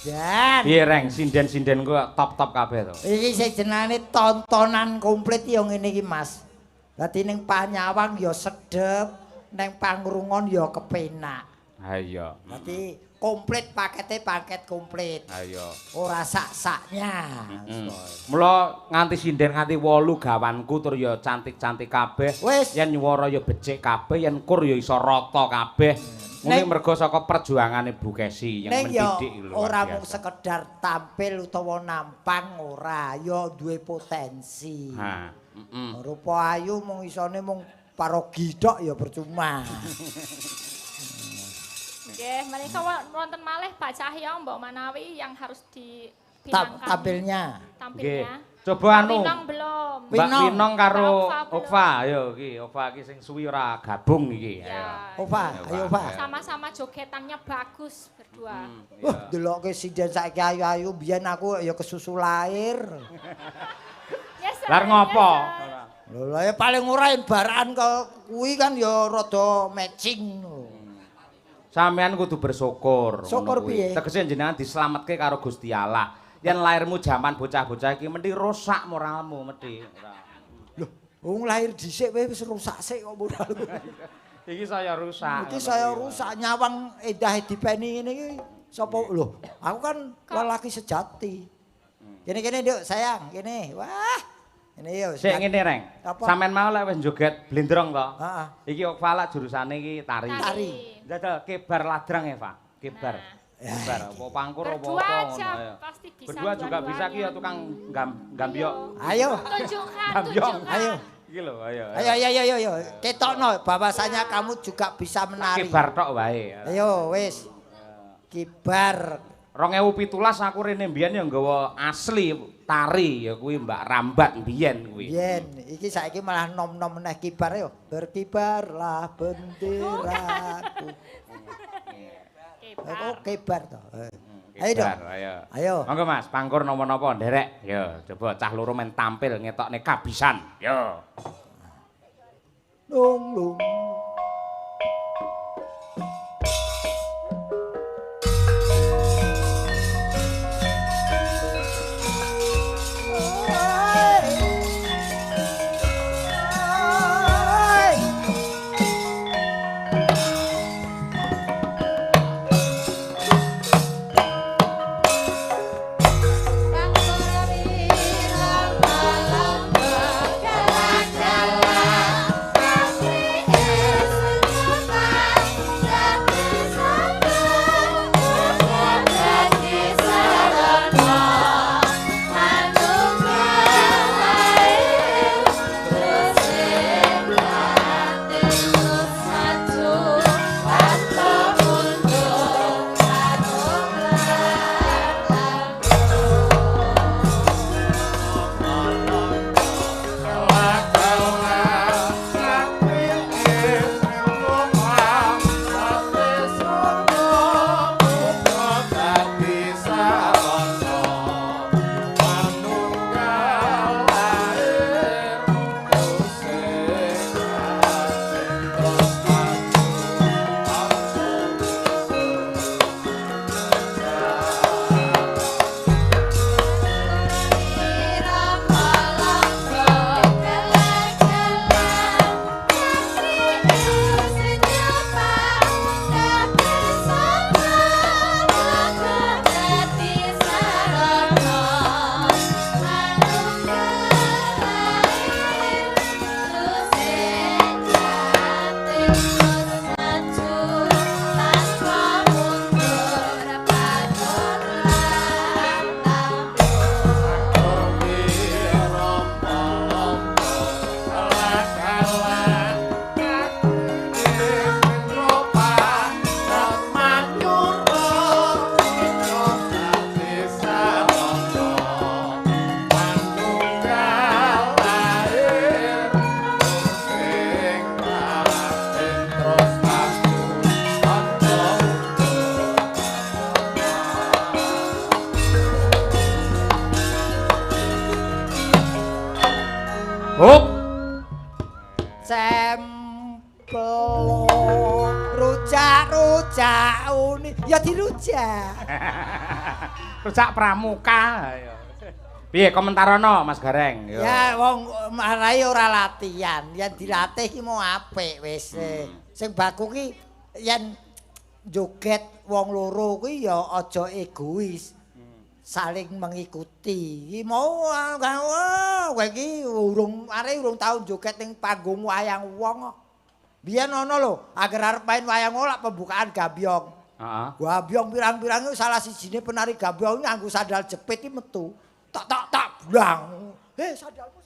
Dan Piye Reng, sinden-sinden ku top-top kabeh to. iki sing jenenge tontonan komplit ya ngene iki Mas. Dadi ning Panyawang ya sedep, ning Pangrungon ya kepenak. Ha iya. Dadi komplit paket komplit. Ha iya. Ora sak-saknya. Mula nganti sinden nganti 8 gawanku tur ya cantik-cantik kabeh. Wis. Yen nyuwara ya becik kabeh, yen kur ya iso rata kabeh. Muni mergo saka perjuangane Bu Kesi yang mendidik lho. Ora mung sekedar tampil utawa nampang ora, ya duwe potensi. Ha. Rupa ayu mung isone mung parogi tok ya percuma. Nggih, menika wonten malih Pak Cahyo Mbok Manawi yang harus dipinangkan. Tampilnya. Tampilnya. Coba anu. Winong belum. Mbak Winong karo Mbak Okva, ayo iki, Okva iki sing suwi ora gabung iki. Ya. Ova, ayo Ova. Sama-sama jogetannya bagus berdua. Wah, delokke sinden saiki ayu-ayu, biyen aku ya kesusu lahir. Yes, Lar ngopo? Lho lah ya paling ora baran kuwi kan ya rada matching. Sampeyan kudu bersyukur. Syukur ngono kuwi. piye? Tegese jenengan dislametke karo Gusti Allah. Yen lairmu jaman bocah-bocah iki mesti rusak moralmu mesti. Loh, wong lahir dhisik wis rusak sik kok moralmu. Iki saya rusak. Iki saya rusak nyawang endah dipeni ngene iki. Sapa lho? Aku kan lelaki sejati. Kene-kene Nduk, sayang, kene. Wah. Ini yo. Sik ngene Reng. Apa? Sampeyan mau lek wis joget blendrong to. Heeh. Iki Okva lak jurusane iki tari. Tari. Jajal kebar ladrang Eva. Kebar. Nah. Kebar apa pangkur apa Berdua apa aja ngono. pasti bisa. Berdua juga bisa ki ya tukang gambyok. Ayo. Tunjukkan, Gambyong. tunjukkan. Ayo. Iki lho, ayo. Ayo. Ketokno bahwasanya kamu juga bisa menari. Kebar tok wae. Ayo wis. Kibar. 2017 aku rene mbiyen ya nggawa asli tari ya kuwi Mbak Rambat mbiyen kuwi. Yen, iki saiki malah nom-nom meneh kibar yo. Berkibarlah benderaku. Oh, kibar to. Ayo dong. Ayo. Ayo. Monggo Mas, pangkur napa-napa nderek. Yo, coba cah loro men tampil ngetokne kabisan. Yo. Lung lung. Hop. Semplo rujak uni ya dirujak. Rujak pramuka. Ayo. Piye komentarono Mas Gareng? Yo. Ya wong marai ora latihan, yen dilatih ki mau apik wis. Sing baku ki yen joget wong loro kuwi ya aja egois. Saling mengikuti. Iki mau kowe iki urung tau joget ning panggung wayang wong. Biyen ana lho, agar arep main wayang lak pembukaan Gambyong. Heeh. Gambyong pirang-pirang iku salah sijine penari Gambyong nganggo sandal jepit iki metu. Tak blang. Sandalmu.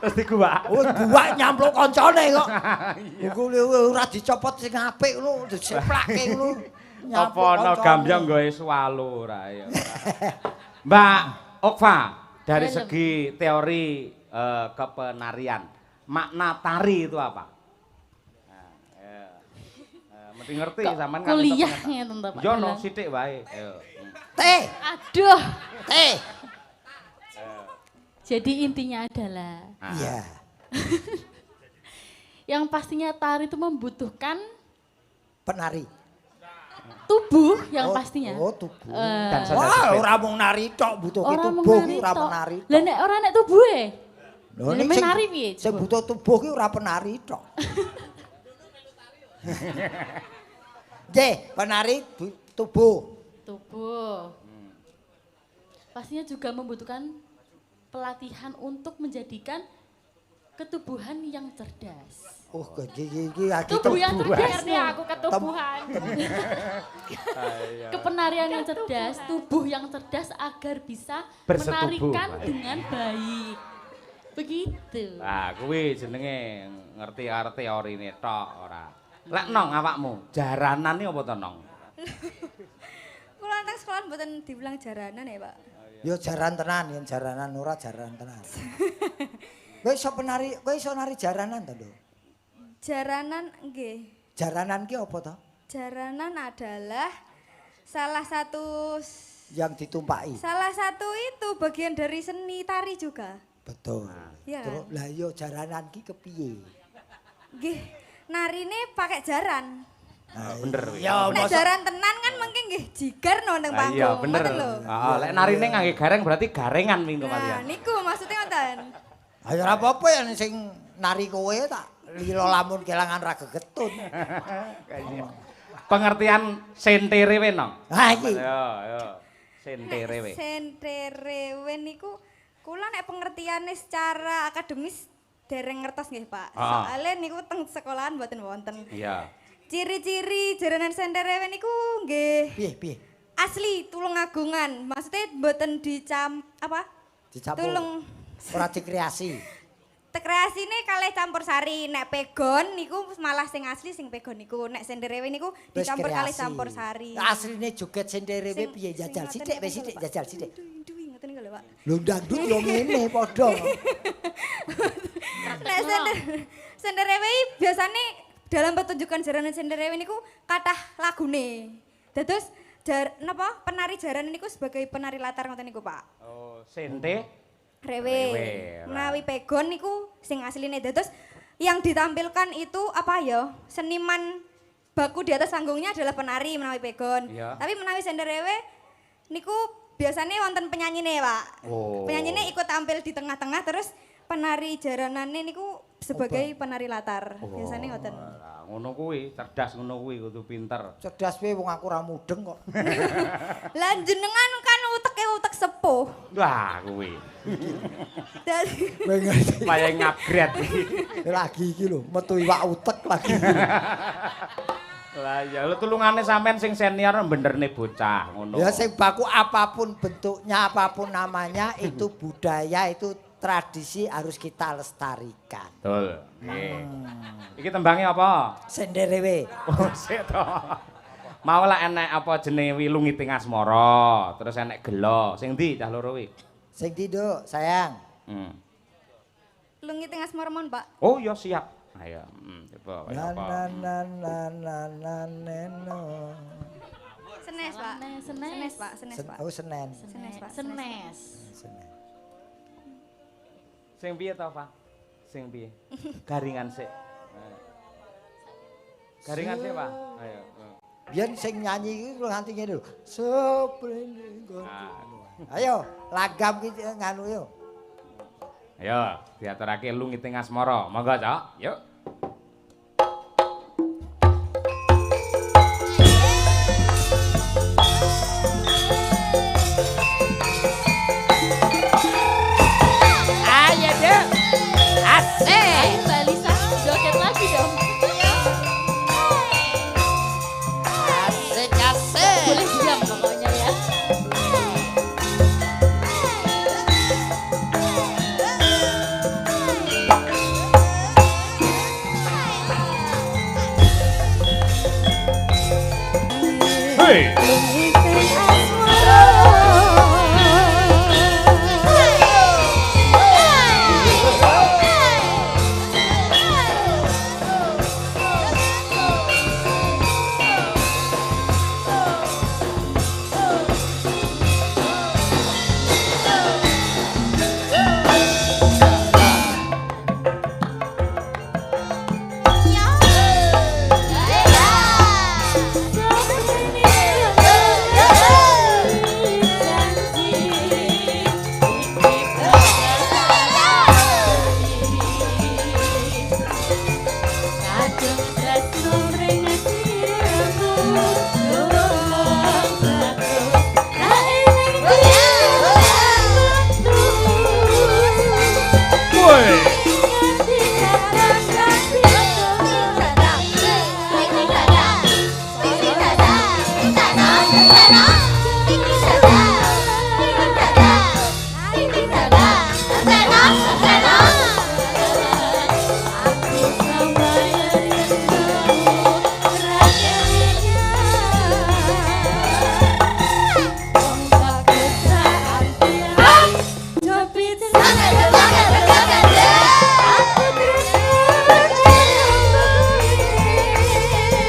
Terus diguwak. Oh, guwak nyampluk kancane kok. Iku ora dicopot sing apik ngono, diseplake ngono. Apa ana Gambyong nggawe swalo ora ya. Mbak Okva, dari segi teori kepenarian, makna tari itu apa? Nah, ya. Mesti ngerti sampean kan. Kuliahnya tentu Pak. Yo no sithik wae. Ayo. Aduh. Teh. Jadi intinya adalah Iya. yang pastinya tari itu membutuhkan Penari. tubuh yang pastinya. Oh, tubuh. Dan Wah, ora mung nari tok, butuh Orang tubuh menari ki ora tok. penari. Lah nek ora nek tubuhe. Lho Lah nek menari piye? Sing butuh tubuh ki ora penari tok. Nggih, penari tubuh. Tubuh. Pastinya juga membutuhkan pelatihan untuk menjadikan ketubuhan yang cerdas. Oh, iki lagi Tubuh yang cerdas Ngerti aku ketubuhan. Kepenarian yang cerdas, tubuh yang cerdas agar bisa Bersetubuh. menarikan dengan baik. Begitu. Nah, kuwi jenenge ngerti arti teorine tok ora. Lek nong awakmu, jaranan iki apa to nong? Kula nang sekolah mboten dibilang jaranan ya, Pak. Yo jaran tenan, yen jaranan ora jaran tenan. Kowe iso nari jaranan to, Nduk? Jaranan nggih. Jaranan ki apa to? Jaranan adalah salah satu Yang ditumpaki. itu bagian dari seni tari juga. Betul. Iya Terus kan? lah yo jaranan ki kepiye? Nggih, narine pakai jaran. Bener. Ya Nek jaran tenan kan mungkin nggih jigar no nang panggung. Iya, bener. Ngoten lho. Heeh, lek narine ngangge gareng berarti garengan minggu Nah, kalian. niku maksudnya ngoten. Ayo ora apa-apa ya sing nari kowe tak lilo lamun kelangan ra gegetun. Pengertian senterewe nong. Ha iki. Yo. Senterewe. Senterewe niku kula nek pengertiane secara akademis dereng ngertos nggih, Pak. Ah. Soale niku teng sekolahan mboten wonten. Iya. Ciri-ciri jaranan senterewe niku nggih Piye? asli Tulungagungan. Maksudnya mboten Dicampur. Tulung Ora dikreasi. kreasine kalih campur sari. Nek pegon niku malah sing asli sing pegon niku. Nek senderewe niku Wis dicampur kalih kreasi. campur sari. Asline joget senderewe Sing- piye sing jajal ngoten sithik niku wis lho, sithik Pak. jajal sithik. Duwi ngoten niku lho, Pak. Lho dangdut yo ngene padha. Nek senderewe biasane dalam pertunjukan jaranan senderewe niku kathah lagune. Dados penari jaranan niku sebagai penari latar ngoten niku, Pak. Oh, sente. Rewe. Menawi pegon niku sing asline. Dados yang ditampilkan itu seniman baku di atas panggungnya adalah penari menawi pegon. Iya. Tapi menawi senderewe niku biasanya wonten penyanyine, Pak. Oh. Penyanyine ikut tampil di tengah-tengah terus penari jaranane niku sebagai penari latar. Biasanya ngoten. Nah, ngono kuwi, cerdas ngono kuwi kudu pinter. Cerdas piye wong aku ora mudeng kok. Lah jenengan kan uteke utek sepuh. Wah, kuwi. Dadi Kowe ngerti. Payah ngabret iki. Lagi iki lho, metu iwak utek lagi. Lah ya lu tulungane sampean sing senior benerne bocah ngono. Ya sing baku apapun bentuknya, apapun namanya itu budaya, itu tradisi harus kita lestarikan. Betul. Nggih. Iki tembange apa? Senderewe. Oh, sik to. Mau lah enek apa jenenge Wilungiting Asmara, terus enek gelo. Sing ndi cah loro kuwi? Sing ndi, Nduk, sayang? lungi tengah Asmara mon, Pak. Oh iya siap. Ayo, coba kaya Na apa? na neno. Senes, Pak. Senes, Pak. Senes, Pak. Oh, Senen. Senes, Pak. Senes. Senen. Sing piye to, Pak? Sing piye? Garingan sik. Garingan sik, Pak. Ayo. Biyen sing nyanyi iki nganti ngene lho. Seprene Ayo, langgam iki nganu yo. Ayo, diaturake lu ngiting asmara. Monggo, Cok. Yuk. Ayo, Dek. Asik. Ayo Mbak Lisa, joget lagi dong. Asik, asik. Boleh diam pokoknya ya. Hey.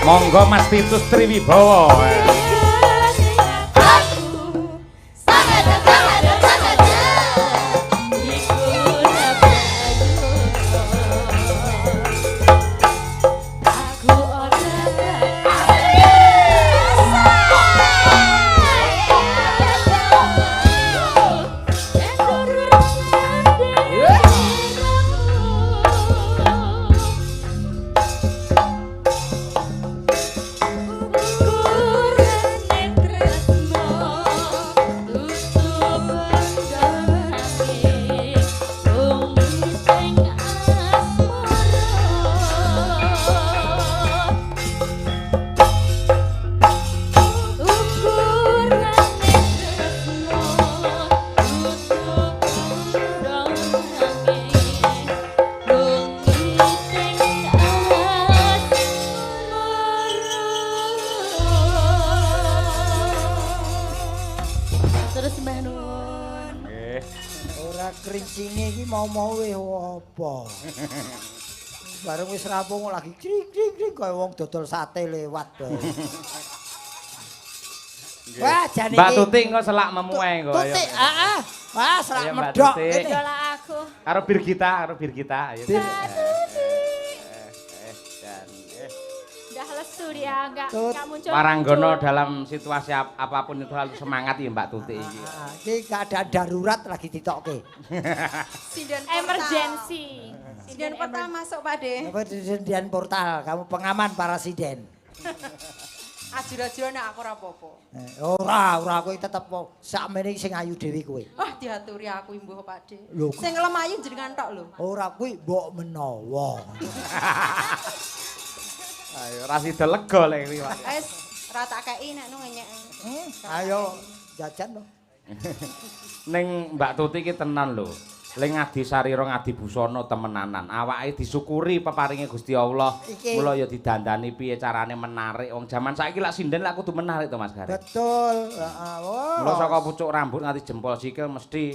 Monggo Mas Titus Triwibowo. Terus Mbah Nun. Nggih. Ora kerincinge iki mau-mau apa. Bareng wis rampung lagi krik kaya wong dodol sate lewat bae. Wah, jane Mbak Tuti engko selak memuwe engko ayo. Tuti, heeh. Wah, serak Ayo, Mbak medhok Tuti. kene. Idola aku. Karo Birgita, ayo. Bir. Dan Udah lesu dia, Tut. enggak muncul. Maranggono dalam situasi apapun itu harus semangat ya Mbak Tuti iki. Ah, iki keadaan darurat lagi ditokke. Sinden Emergency. Sinden portal masuk Pak De. Apa Sinden portal, kamu pengaman para siden. Ajur-ajuran nek aku ora apa-apa. Ora kowe tetep sakmene sing ayu dhewe kowe. Wah, diaturi aku imbuh Pak De. Lho. Sing lemayu jenengan tok lho. Ora kuwi mbok menawa. Ayo ra sida lega lek iki, Pak. Wis ora tak kei nek nu ngenyek. Ayo jajan to. Ning Mbak Tuti iki tenan lho. Ling ngadi sarira ngadi busana temenanan. Awake disyukuri peparinge Gusti Allah. Iki. Mula ya didandani piye carane menarik. Wong jaman saiki lak sinden lak kudu menarik to Mas Gareng. Betul. Heeh. Mula saka pucuk rambut nganti jempol sikil mesti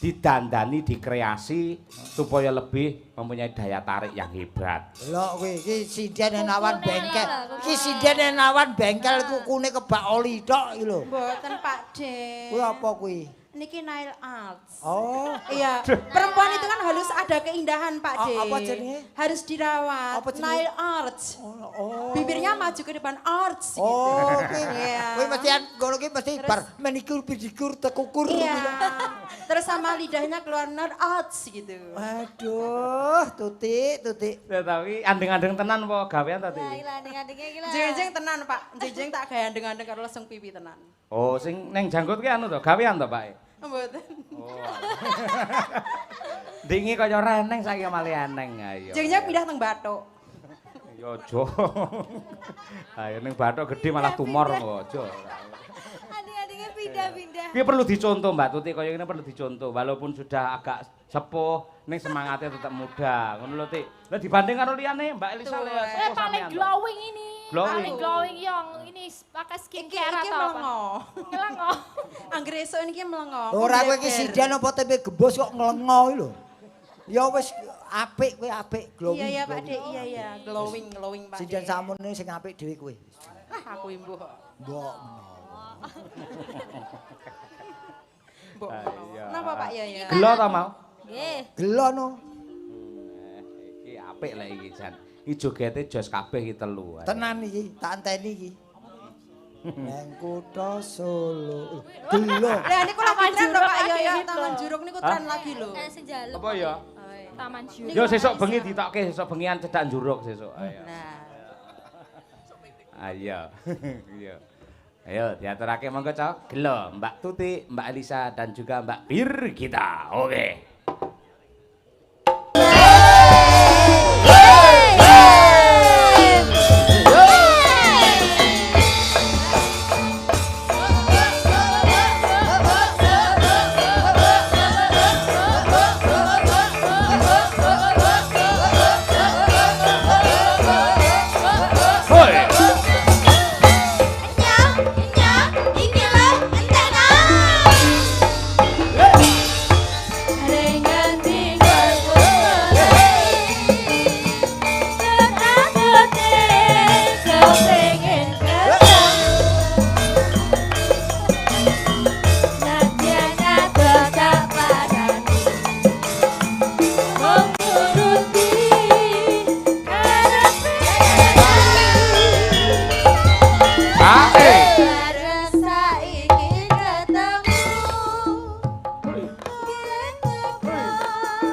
didandani, dikreasi supaya lebih mempunyai daya tarik yang hebat. Lho kowe iki sinden enawan bengkel. Iki sinden enawan bengkel tukune kebak oli tok iki lho. Mboten Pak De. Kuwi apa kuwi? Niki nail arts. Oh. Iya, perempuan itu kan harus ada keindahan Pak D. Apa jenenge? Harus dirawat. Apa jenenge? Nail arts. Oh. Bibirnya maju ke depan arts gitu. Oh, oke. Iya. Kowe mestian ngono ki mesti Terus- bar manikur pedikur tekukur. Iya. Terus sama lidahnya keluar nail arts gitu. Aduh, Tuti. Ya tapi andeng-andeng tenan apa gawean tadi? Jeng-jeng tenan Pak. Jeng-jeng tak gaya andeng-andeng karo lesung pipi tenan. Oh, sing neng janggut ki anu to, gawean to, Pak? Mboten. Oh. Dingi kaya reneng saiki malah eneng ayo. Jeng-jeng pindah teng Bathuk. Ya aja. Ayo ning bathuk gede malah tumor kok aja. Adik-adiknya pindah-pindah. Ki perlu dicontoh Mbak Tuti kaya ngene perlu dicontoh walaupun sudah agak sepuh ning semangatnya tetap muda. Ngono lho, Ti. Lah dibanding karo liyane Mbak Elisa Tuh, ya sepuh Paling sampean. glowing ini. Glowing. Paling glowing yang ini pakai skincare Iki atau apa? melengo. Ngelengo. Angger esuk niki melengo. Ora kowe iki sidan apa tempe gembos kok ngelengo iki lho. Ya wis apik kowe apik glowing. Iya ya Pak D, iya. Glowing Pak D. Sidan samune sing apik dhewe kowe. Aku imbuh kok. Mbok Mbok. Iya. Napa Pak ya? Gelo ta mau? Nggih. gelo no. Iki apik lah iki Jan. Iki jogete jos kabeh iki telu. Tenan iki, tak enteni iki. Neng kutha Solo. Gelo. Lah niku lagi tren lho Pak ya gitu. Taman Juruk niku tren lagi lho. Sing jaluk. Apa ya? Taman Juruk. Yo sesuk bengi ditokke sesuk bengian cedak njuruk sesuk. Ayo. Nah, Ayo. Iya. Ayo diaturake monggo Cok. Gelo Mbak Tuti, Mbak Elisa dan juga Mbak Birgita. Oke. Hoi. Ae.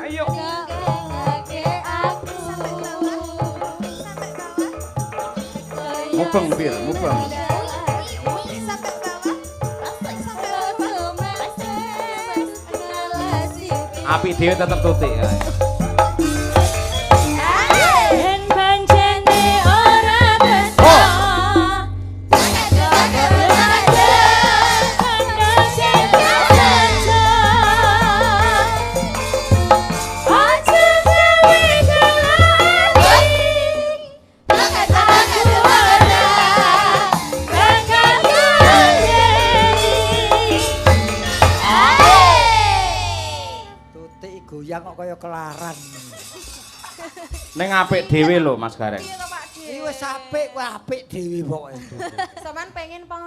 Ayo. Mubeng bir, mubeng. Api dhewe tetep Tuti. Tutik goyang kok kaya kelaran. Ning apik dhewe lho Mas Gareng. piye to Pak D? Iki wis apik kowe apik dhewe pokoke. Sampean pengen apa?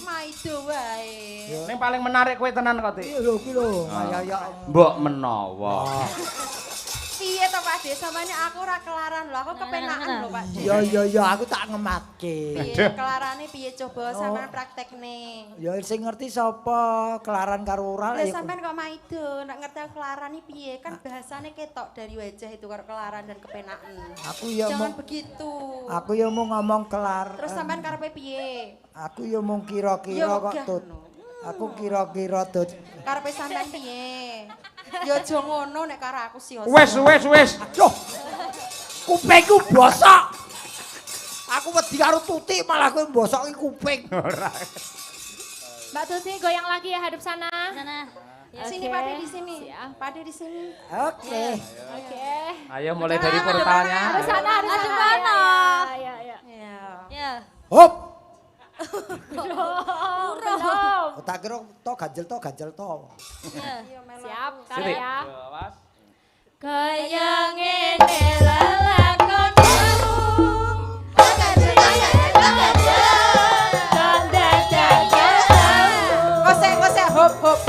Maido wae. Ning paling menarik kowe tenan kok, Ti. Iki lho iki lho, ngayak. Mbok menawa. Piye to Pak D? Sampeyan aku ora kelaran lho, aku kepenakan lho Pak D. Ya aku tak ngematke. Piye kelarane piye coba sampean praktekne? Ya sing ngerti sapa kelaran karo ora Lah ya. sampean kok maido, nek ngerti kelaran iki piye? Kan bahasane ketok dari wajah itu karo kelaran dan kepenakan. Aku ya Jangan mung begitu. aku ya mung ngomong kelar. Terus sampean karepe piye? Aku ya mung kira-kira Ya kok wegah Tut. ngono. Aku kira-kira Tut. Karepe sampean piye? Ya aja ngono nek karo aku sih. Wes. Aduh. Kupingku bosok. Aku wedi karo Tuti malah kowe mbosoki kuping. Mbak Tuti goyang lagi ya hadap sana. Sini Oke. Pak D di sini. Siap. Pak D di sini. Oke. Oke. Ayo mulai dari portalnya. Hadap sana, hadap Hadap sana. sana. Ya, ya. Ya. Ya. Hop. Belum. Tak kira to ganjel to. Siap, Sini. tarik ya. Awas. Kaya ngene lelakonmu. Kosek hop.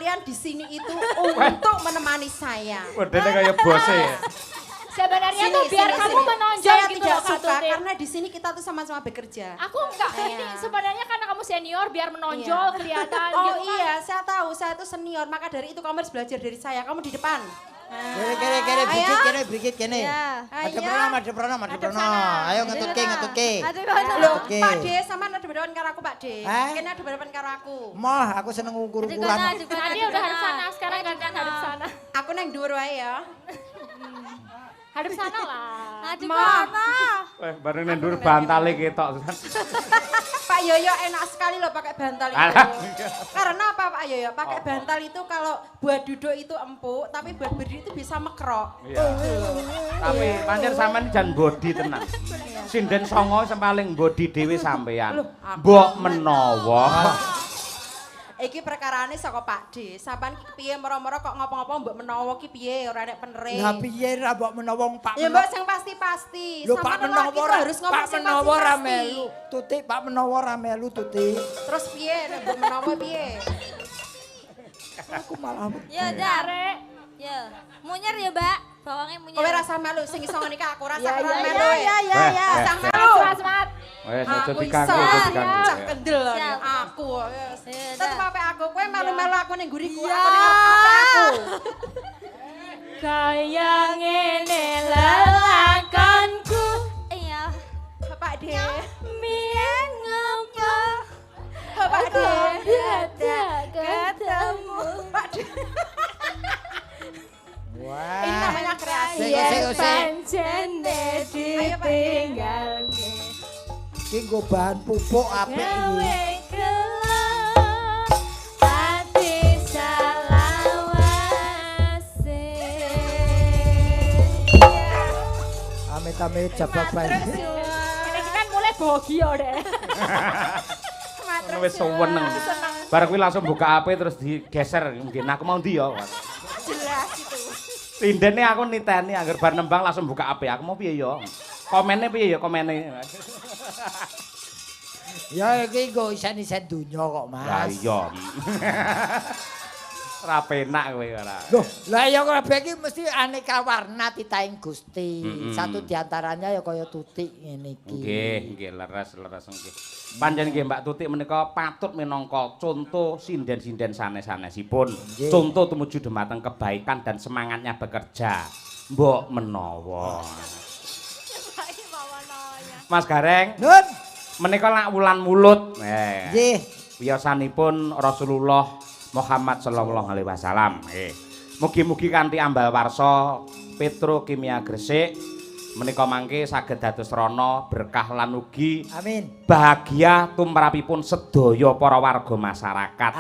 kalian di sini itu untuk menemani saya. Wadene kaya bose. Sebenarnya tuh biar kamu menonjol saya gitu tidak loh, Kak suka Tuti. karena di sini kita tuh sama-sama bekerja. Aku enggak, ini sebenarnya karena kamu senior biar menonjol kelihatan Oh gitu kan. iya, saya tahu, saya itu senior, maka dari itu kamu harus belajar dari saya. Kamu di depan. Kene, Brigit kene. Ya. Ada pronom. Ayo ngetutke. Loh, Oke. Pak D, sama ada berdepan karo aku, Pak D. Hah? Kene ada berdepan karo aku. Moh, aku seneng ukur-ukuran. Tadi udah hadap sana, sekarang gantian hadap sana. Aku neng dhuwur wae ya. Hadap sana lah. Bareng ndur bantale ketok. Pak Yoyo enak sekali loh pakai bantal itu. Alah. Karena apa Pak Yoyo? Pakai bantal itu kalau buat duduk itu empuk, tapi buat berdiri itu bisa mekrok. Iya. Tapi pancen sampean jan body tenan. Sinden songo sing paling body dhewe sampean. Mbok menawa. Iki perkarane saka Pak D. Sampean ki piye moro-moro kok ngopo-ngopo mbok menawa ki piye ora nek penere. Lah piye ra mbok menawa Pak Ya mbok sing pasti-pasti. Lho Pak Sampeyan menawa ora harus ngomong Pak sing menawa ora pasti-pasti. melu. Tutik Pak menawa ora melu Tutik. Terus piye nek mbok menawa piye? Aku malah Ya, Dar. Ya. Munyer ya, Mbak. Bawangnya munyer. Kowe rasa melu sing iso ngene iki aku rasa Ya, ora ya, melu. ya. Rasa melu. Semangat. Wes aja Aku dikanggo, iso aja dikanggo. cah kendel Siap. aku. Wes. Ya, Tetep dah. ape aku kowe melu-melu aku ning guriku aku ning ngarep aku. Kaya ngene lelakonku. Iya. Pak D. Biar ngopo. Pak D. Ketemu. Pak D. Wah. Ini namanya kreasi. Sik. Pancene Ayo, Pak D. ditinggal. Iki nggo bahan pupuk apik iki. Gawe kelap ati salawase. Amit-amit jabak bae. Ini kan mulai bogi ya deh. Wis seneng. Bareng kuwi langsung buka HP terus digeser mungkin aku mau ndi ya. Jelas itu. Sindene aku niteni anggar bar nembang langsung buka HP. Aku mau piye ya? Komennya piye ya komene? Ya iki nggo isen-isen donya kok, Mas. Lah iya. Ora penak kowe ora. Loh, lah ya kabeh iki mesti aneka warna titaing Gusti. Satu diantaranya ya kaya tutik ngene iki. Nggih, leres nggih. Panjenengan nggih Mbak Tutik menika patut minangka contoh sinden-sinden sanes-sanesipun. Nggih. Contoh tumuju dhumateng kebaikan dan semangatnya bekerja. Mbok menawa. Mas Gareng, Nun, menika lak wulan mulut. nggih. Wiyosanipun Rasulullah Muhammad sallallahu alaihi wasallam. Mugi-mugi kanthi ambal warsa Petrokimia Gresik menika mangke saged dados rana berkah lan ugi Amin. bahagia tumrapipun sedaya para warga masyarakat.